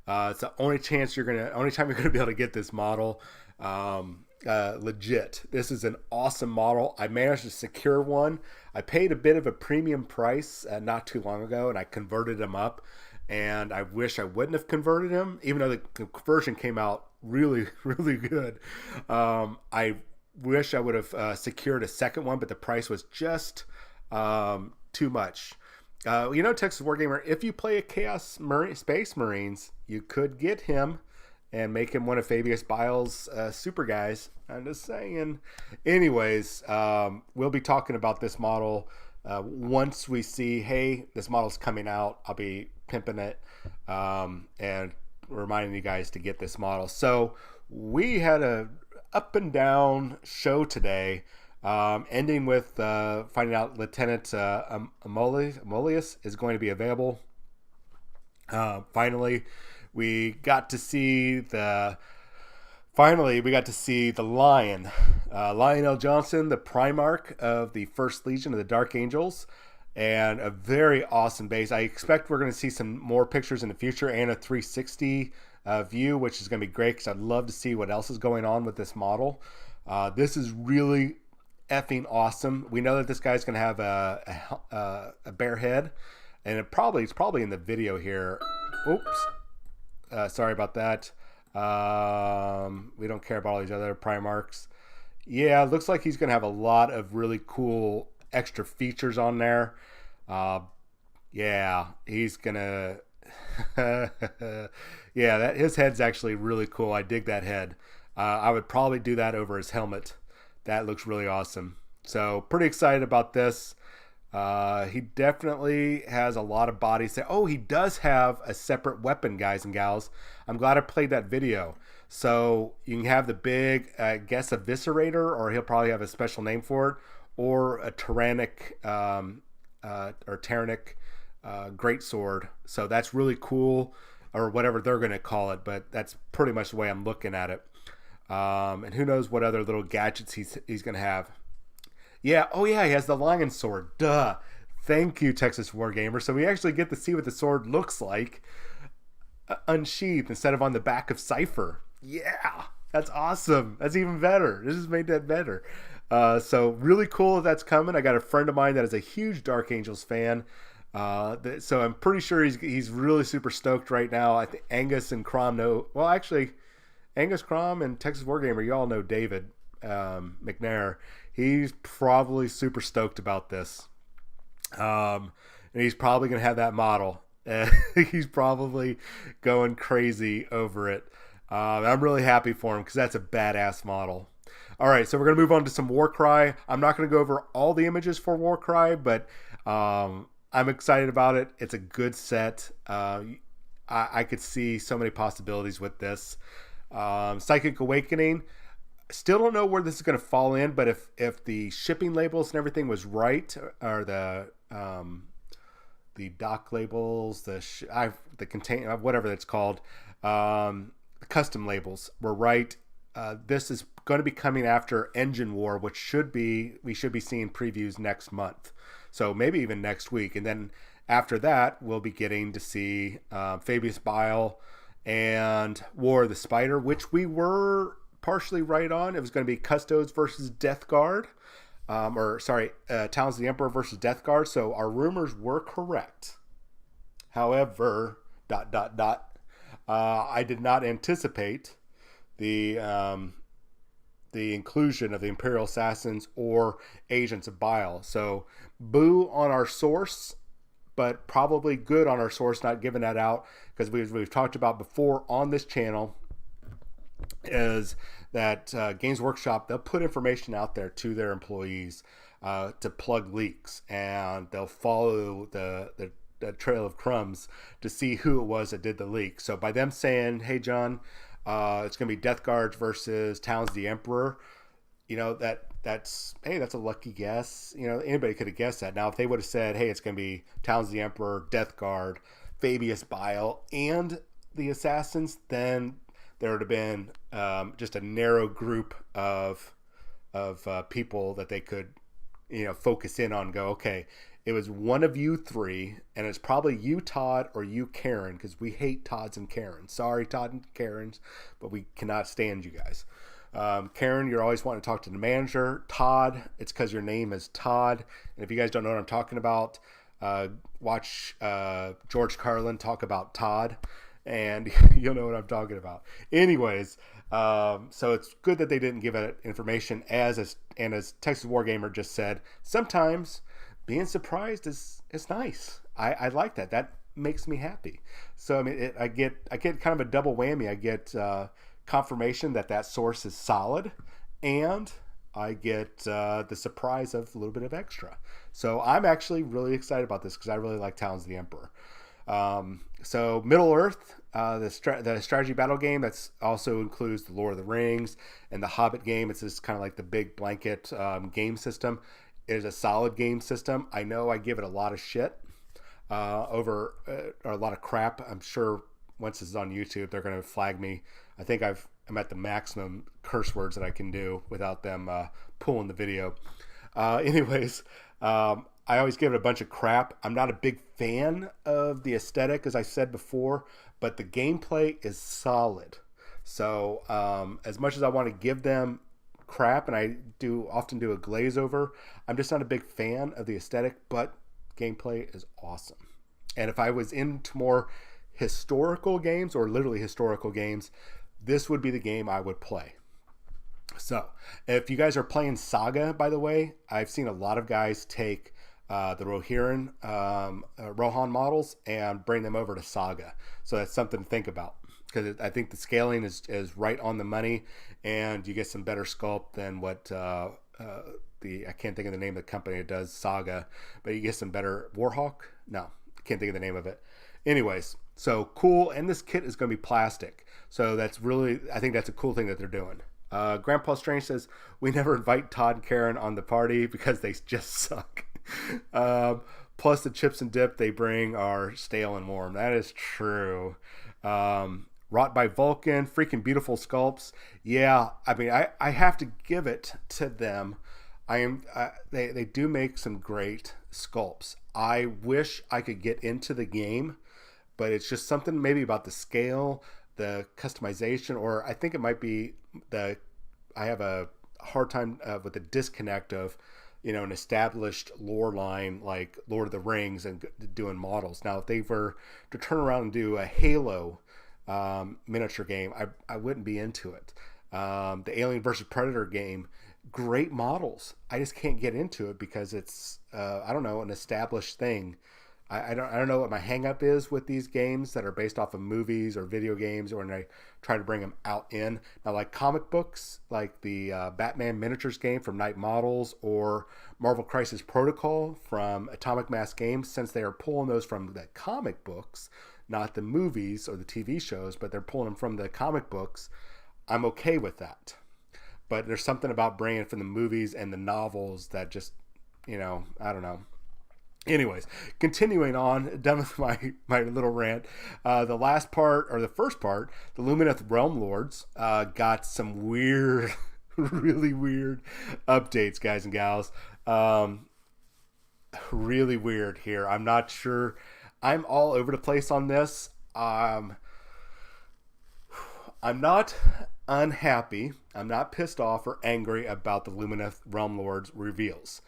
It's the only time you're gonna be able to get this model. Legit. This is an awesome model. I managed to secure one. I paid a bit of a premium price not too long ago, and I converted him up. And I wish I wouldn't have converted him, even though the conversion came out really, really good. I wish I would have secured a second one, but the price was just too much. Texas Wargamer, if you play a Chaos Space Marines, you could get him and make him one of Fabius Biles' super guys. I'm just saying. Anyways, we'll be talking about this model once we see, hey, this model's coming out. I'll be pimping it and reminding you guys to get this model. So we had a up and down show today, ending with finding out Lieutenant Amolius is going to be available. Finally, we got to see the Lion, Lionel Johnson, the Primarch of the First Legion of the Dark Angels, and a very awesome base. I expect we're going to see some more pictures in the future and a 360 view, which is going to be great because I'd love to see what else is going on with this model. This is really effing awesome. We know that this guy's going to have a bear head, and it's probably in the video here. Oops, sorry about that. We don't care about all these other Primarchs. Yeah, it looks like he's going to have a lot of really cool extra features on there. Yeah, he's gonna his head's actually really cool. I dig that head. I would probably do that over his helmet. That looks really awesome. So pretty excited about this. He definitely has a lot of bodies there. Oh, he does have a separate weapon, guys and gals. I'm glad I played that video. So you can have the big, I guess, eviscerator, or he'll probably have a special name for it, or a tyrannic greatsword. So that's really cool, or whatever they're going to call it, but that's pretty much the way I'm looking at it. And who knows what other little gadgets he's going to have. Yeah, oh yeah, he has the lion sword. Duh. Thank you, Texas Wargamer. So we actually get to see what the sword looks like unsheathed instead of on the back of Cypher. Yeah, That's awesome. That's even better. This has made that better. So really cool that's coming. I got a friend of mine that is a huge Dark Angels fan. So I'm pretty sure he's really super stoked right now. I think Angus and Crom know. Well, actually, Angus Crom and Texas Wargamer, you all know David McNair. He's probably super stoked about this. And he's probably going to have that model. He's probably going crazy over it. I'm really happy for him because that's a badass model. All right, so we're going to move on to some Warcry. I'm not going to go over all the images for Warcry, but I'm excited about it. It's a good set. I could see so many possibilities with this. Psychic Awakening. Still don't know where this is going to fall in, but if the shipping labels and everything was right, or the dock labels, the contain, whatever it's called, custom labels were right. This is going to be coming after Engine War, which we should be seeing previews next month. So maybe even next week. And then after that, we'll be getting to see Fabius Bile and War of the Spider, which we were partially right on. It was going to be Custodes versus Death Guard. Talons of the Emperor versus Death Guard. So our rumors were correct. However, I did not anticipate the inclusion of the Imperial Assassins or Agents of Bile. So boo on our source, but probably good on our source not giving that out, because we've talked about before on this channel is that Games Workshop, they'll put information out there to their employees to plug leaks, and they'll follow the trail of crumbs to see who it was that did the leak. So by them saying, hey John, it's going to be Death Guards versus Talons of the Emperor, that's a lucky guess. Anybody could have guessed that. Now if they would have said, hey, it's going to be Talons of the Emperor, Death Guard, Fabius Bile, and the Assassins, then there would have been just a narrow group of people that they could focus in on and go, okay, it was one of you three, and it's probably you, Todd, or you, Karen, because we hate Todds and Karens. Sorry, Todd and Karens, but we cannot stand you guys. Karen, you're always wanting to talk to the manager. Todd, it's because your name is Todd. And if you guys don't know what I'm talking about, watch George Carlin talk about Todd, and you'll know what I'm talking about. Anyways, so it's good that they didn't give it information. As Texas Wargamer just said, sometimes being surprised is nice. I like that. That makes me happy. So I mean, I get kind of a double whammy. I get confirmation that source is solid, and I get the surprise of a little bit of extra. So I'm actually really excited about this because I really like Talons of the Emperor. So Middle Earth, the strategy battle game, that's also includes the Lord of the Rings and the Hobbit game. It's just kind of like the big blanket game system. It is a solid game system. I know I give it a lot of shit or a lot of crap. I'm sure once this is on YouTube, they're going to flag me. I think I'm at the maximum curse words that I can do without them pulling the video. Anyways, I always give it a bunch of crap. I'm not a big fan of the aesthetic, as I said before, but the gameplay is solid. So as much as I want to give them crap, and I often do a glaze over, I'm just not a big fan of the aesthetic, but gameplay is awesome. And if I was into more historical games, or literally historical games, this would be the game I would play. So if you guys are playing Saga, by the way, I've seen a lot of guys take the Rohan models and bring them over to Saga. So that's something to think about, because I think the scaling is right on the money, and you get some better sculpt than what I can't think of the name of the company that does Saga, but you get some better Warhawk. No, can't think of the name of it. Anyways, so cool, and this kit is going to be plastic. So I think that's a cool thing that they're doing. Grandpa Strange says, we never invite Todd and Karen on the party because they just suck. Plus the chips and dip they bring are stale and warm. That is true. Wrought by Vulcan, freaking beautiful sculpts. Yeah, I mean, I have to give it to them. They do make some great sculpts. I wish I could get into the game, but it's just something maybe about the scale the customization, or I think it might be I have a hard time with the disconnect of, an established lore line like Lord of the Rings and doing models. Now, if they were to turn around and do a Halo miniature game, I wouldn't be into it. The Alien versus Predator game, great models. I just can't get into it because it's I don't know, an established thing. I don't know what my hang up is with these games that are based off of movies or video games, or when I try to bring them out in. Now, like comic books, like the Batman miniatures game from Night Models, or Marvel Crisis Protocol from Atomic Mass Games, since they are pulling those from the comic books, not the movies or the TV shows, but they're pulling them from the comic books, I'm okay with that. But there's something about bringing it from the movies and the novels that just, I don't know. Anyways, continuing on, done with my little rant. The last part, or the first part, the Lumineth Realm Lords got some weird, really weird updates, guys and gals. Really weird here. I'm not sure. I'm all over the place on this. I'm not unhappy. I'm not pissed off or angry about the Lumineth Realm Lords reveals.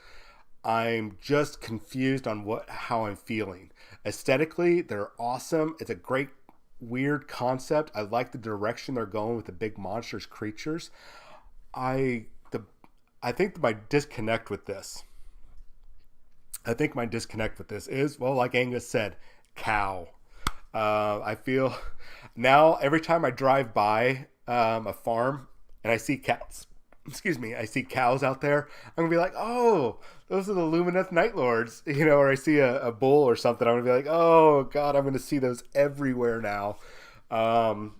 I'm just confused on how I'm feeling. Aesthetically, they're awesome. It's a great, weird concept. I like the direction they're going with the big monsters, creatures. I think my disconnect with this is, well, like Angus said, cow. I feel now every time I drive by a farm and I see cows, I see cows out there, I'm gonna be like, oh, those are the Lumineth Night Lords, or I see a bull or something, I'm gonna be like, oh god, I'm gonna see those everywhere now. I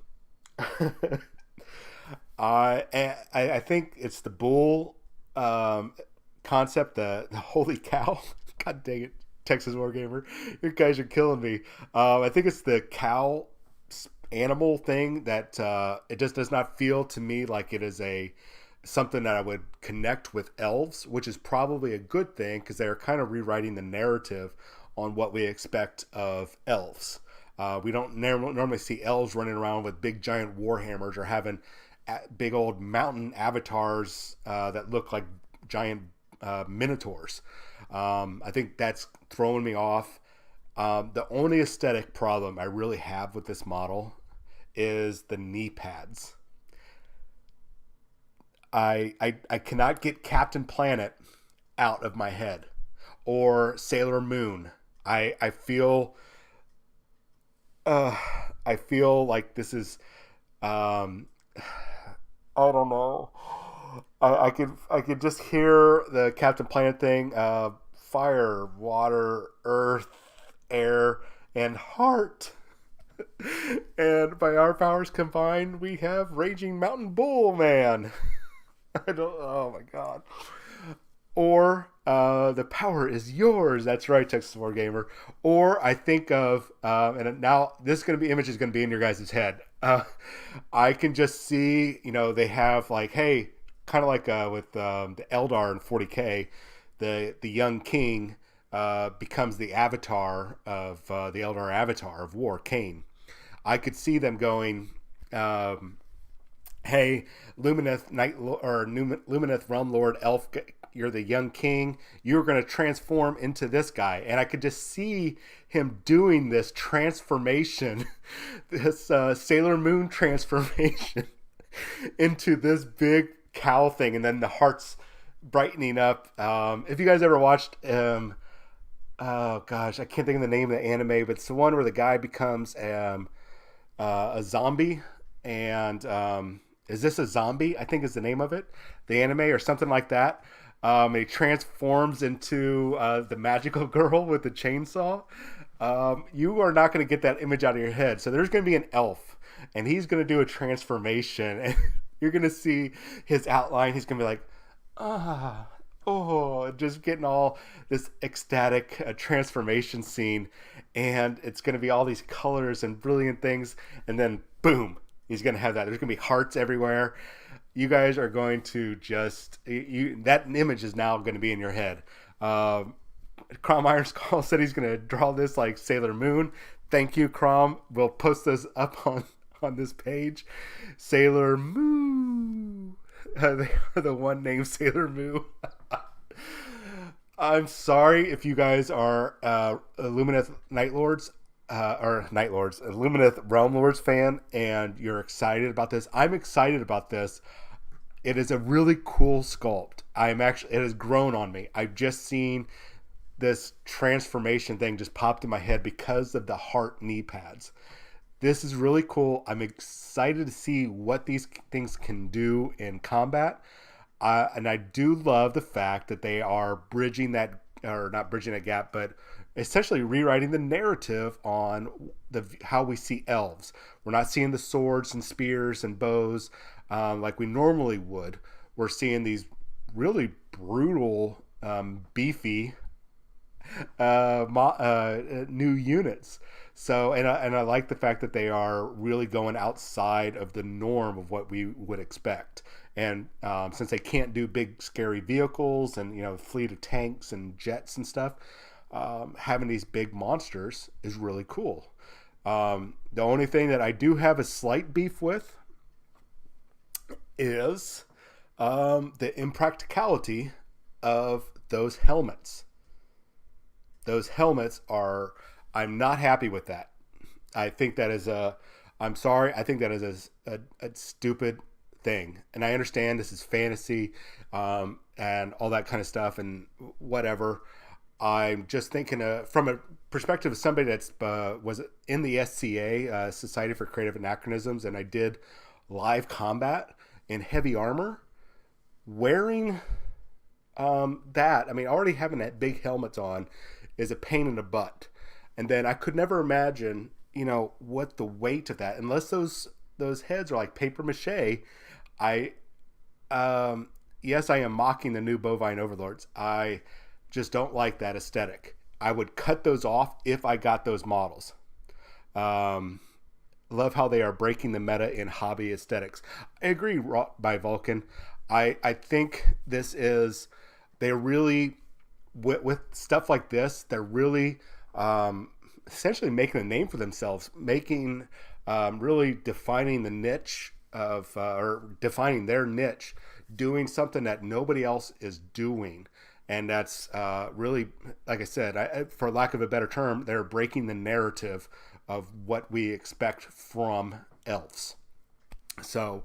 think it's the bull concept, the holy cow. God dang it, Texas Wargamer, you guys are killing me. I think it's the cow animal thing that it just does not feel to me like it is something that I would connect with elves, which is probably a good thing because they're kind of rewriting the narrative on what we expect of elves. We don't normally see elves running around with big giant warhammers or having big old mountain avatars that look like giant minotaurs. I think that's throwing me off. The only aesthetic problem I really have with this model is the knee pads. I cannot get Captain Planet out of my head, or Sailor Moon. I feel like this is I don't know. I could just hear the Captain Planet thing. Fire, water, earth, air, and heart. And by our powers combined, we have Raging Mountain Bull Man. Oh my god. Or the power is yours. That's right, Texas Wargamer. Or I think of, and now this image is going to be in your guys' head. I can just see, they have like, hey, kind of like with the Eldar in 40K, the young king becomes the avatar of the Eldar avatar of war, Cain. I could see them going, hey, Lumineth Lumineth Realm Lord Elf, you're the young king. You're going to transform into this guy. And I could just see him doing this transformation, this Sailor Moon transformation into this big cow thing. And then the hearts brightening up. If you guys ever watched, oh gosh, I can't think of the name of the anime, but it's the one where the guy becomes a zombie. And Is This a Zombie? I think is the name of it. The anime or something like that. And he transforms into the magical girl with the chainsaw. You are not going to get that image out of your head. So there's going to be an elf, and he's going to do a transformation, and you're going to see his outline. He's going to be like, just getting all this ecstatic transformation scene, and it's going to be all these colors and brilliant things, and then boom, he's going to have that. There's going to be hearts everywhere. You guys are going to just that image is now going to be in your head. Crom Iron Skull said he's going to draw this like Sailor Moon. Thank you, Crom. We'll post this up on on this page. Sailor Moo. They are the one named Sailor Moo. I'm sorry if you guys are Lumineth Night Lords, Lumineth Realm Lords fan, and you're excited about this. I'm excited about this. It is a really cool sculpt. It has grown on me. I've just seen this transformation thing just popped in my head because of the heart knee pads. This is really cool. I'm excited to see what these things can do in combat. And I do love the fact that they are bridging that, or not bridging that gap, but essentially rewriting the narrative on how we see elves. We're not seeing the swords and spears and bows like we normally would. We're seeing these really brutal, beefy new units. So, and I like the fact that they are really going outside of the norm of what we would expect. And since they can't do big scary vehicles and fleet of tanks and jets and stuff, having these big monsters is really cool. The only thing that I do have a slight beef with is the impracticality of those helmets. Those helmets are, I'm not happy with that. I think that is I'm sorry, I think that is a stupid thing. And I understand this is fantasy and all that kind of stuff and whatever. I'm just thinking from a perspective of somebody that's was in the SCA, Society for Creative Anachronisms, and I did live combat in heavy armor. Wearing that, I mean, already having that big helmet on is a pain in the butt. And then I could never imagine, what the weight of that, unless those heads are like paper mache. Yes, I am mocking the new bovine overlords. I just don't like that aesthetic. I would cut those off if I got those models. Love how they are breaking the meta in hobby aesthetics. I agree by Vulcan. I think they're really, with stuff like this, they're really essentially making a name for themselves, really defining the niche or defining their niche, doing something that nobody else is doing. And that's really, like I said, for lack of a better term, they're breaking the narrative of what we expect from elves. So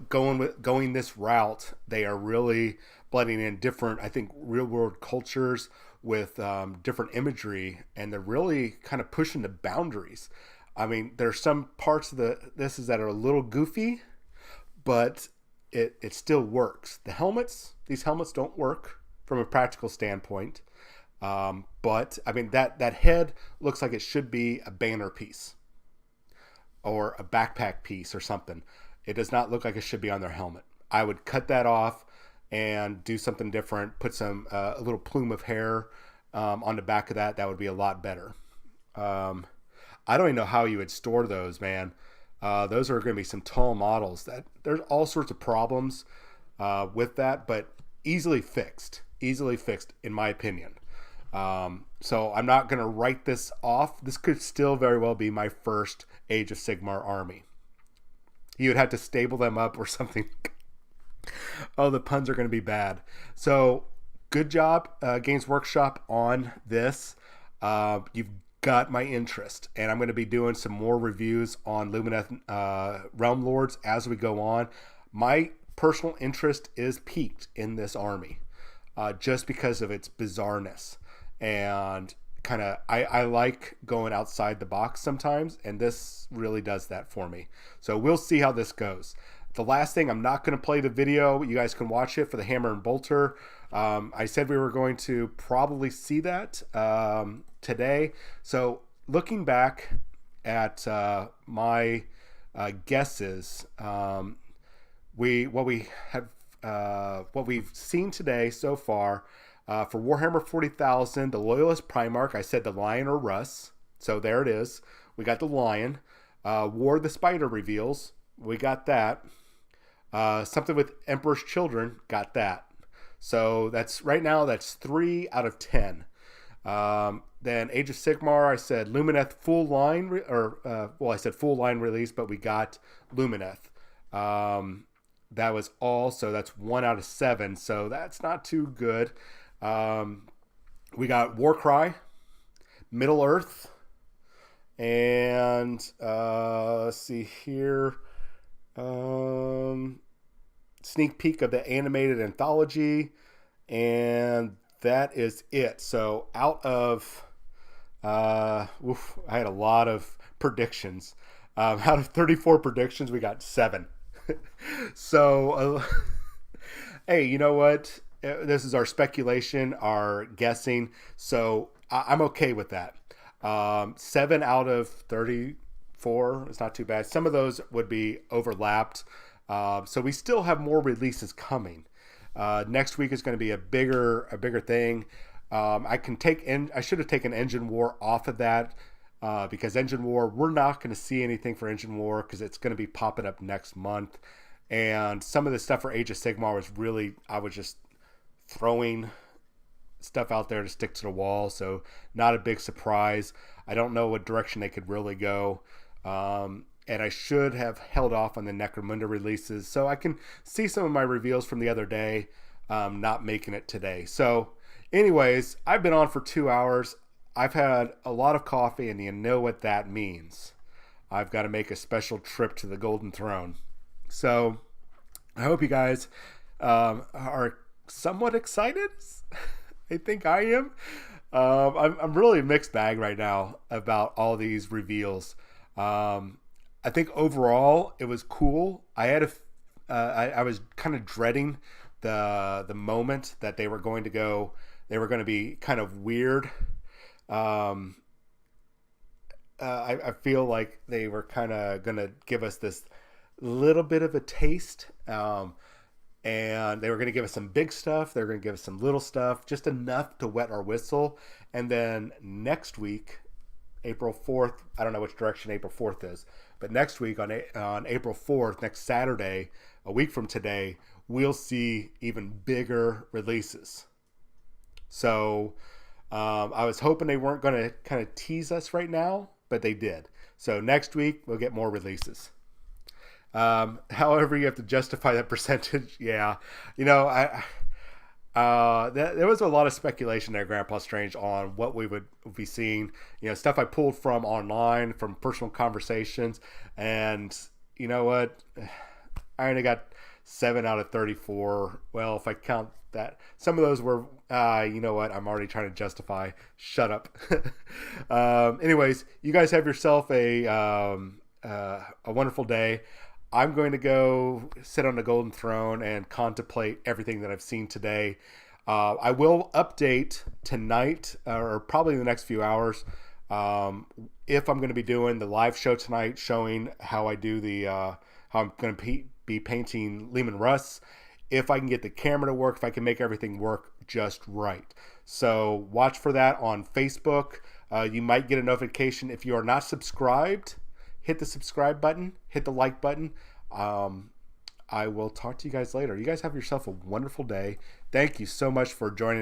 going this route, they are really blending in different, I think, real world cultures with different imagery, and they're really kind of pushing the boundaries. I mean, there's some parts of this that are a little goofy, but it still works. These helmets don't work from a practical standpoint. But I mean, that head looks like it should be a banner piece or a backpack piece or something. It does not look like it should be on their helmet. I would cut that off and do something different. Put a little plume of hair on the back of that. That would be a lot better. I don't even know how you would store those, man. Those are going to be some tall models. There's all sorts of problems with that, but easily fixed in my opinion. So I'm not going to write this off. This could still very well be my first Age of Sigmar army. You would have to stable them up or something. Oh, the puns are going to be bad. So good job, Games Workshop, on this. You've got my interest, and I'm going to be doing some more reviews on Lumineth Realm Lords as we go on. My personal interest is piqued in this army just because of its bizarreness. And kind of, I like going outside the box sometimes, and this really does that for me. So we'll see how this goes. The last thing, I'm not going to play the video. You guys can watch it for the Hammer and Bolter. I said we were going to probably see that today. So looking back at my guesses, what we've seen today so far. For Warhammer 40,000, the Loyalist Primarch, I said the Lion or Russ. So there it is. We got the Lion. War of the Spider reveals. We got that. Something with Emperor's Children. Got that. So right now, that's 3 out of 10. Then Age of Sigmar, I said Lumineth full line, I said full line release, but we got Lumineth. That was all, so that's 1 out of 7, so that's not too good. We got Warcry, Middle Earth, and let's see here. Sneak peek of the animated anthology, and that is it. So out of I had a lot of predictions. Out of 34 predictions, we got 7. So hey, you know what? This is our speculation, our guessing. So I'm okay with that. 7 out of 34 is not too bad. Some of those would be overlapped. So we still have more releases coming. Next week is going to be a bigger thing. I should have taken Engine War off of that because Engine War, we're not going to see anything for Engine War because it's going to be popping up next month. And some of the stuff for Age of Sigmar was really, I was just throwing stuff out there to stick to the wall. So not a big surprise. I don't know what direction they could really go. And I should have held off on the Necromunda releases so I can see some of my reveals from the other day, not making it today. So anyways, I've been on for 2 hours. I've had a lot of coffee, and you know what that means. I've got to make a special trip to the Golden Throne. So I hope you guys are somewhat excited. I think I am. I'm really a mixed bag right now about all these reveals. I think overall it was cool. I was kind of dreading the moment that they were going to be kind of weird. I feel like they were kind of going to give us this little bit of a taste. And they were going to give us some big stuff. They were going to give us some little stuff, just enough to wet our whistle. And then next week, April 4th, I don't know which direction April 4th is, but next week on April 4th, next Saturday, a week from today, we'll see even bigger releases. So I was hoping they weren't going to kind of tease us right now, but they did. So next week, we'll get more releases. However, you have to justify that percentage. Yeah. You know, there was a lot of speculation there, Grandpa Strange, on what we would be seeing. You know, stuff I pulled from online, from personal conversations. And you know what? I only got 7 out of 34. Well, if I count that, some of those were, you know what? I'm already trying to justify. Shut up. Anyways, you guys have yourself a wonderful day. I'm going to go sit on the Golden Throne and contemplate everything that I've seen today. I will update tonight, or probably in the next few hours, if I'm going to be doing the live show tonight, showing how I do how I'm going to be painting Lehman Russ. If I can get the camera to work, if I can make everything work just right. So watch for that on Facebook. You might get a notification if you are not subscribed. Hit the subscribe button, hit the like button. I will talk to you guys later. You guys have yourself a wonderful day. Thank you so much for joining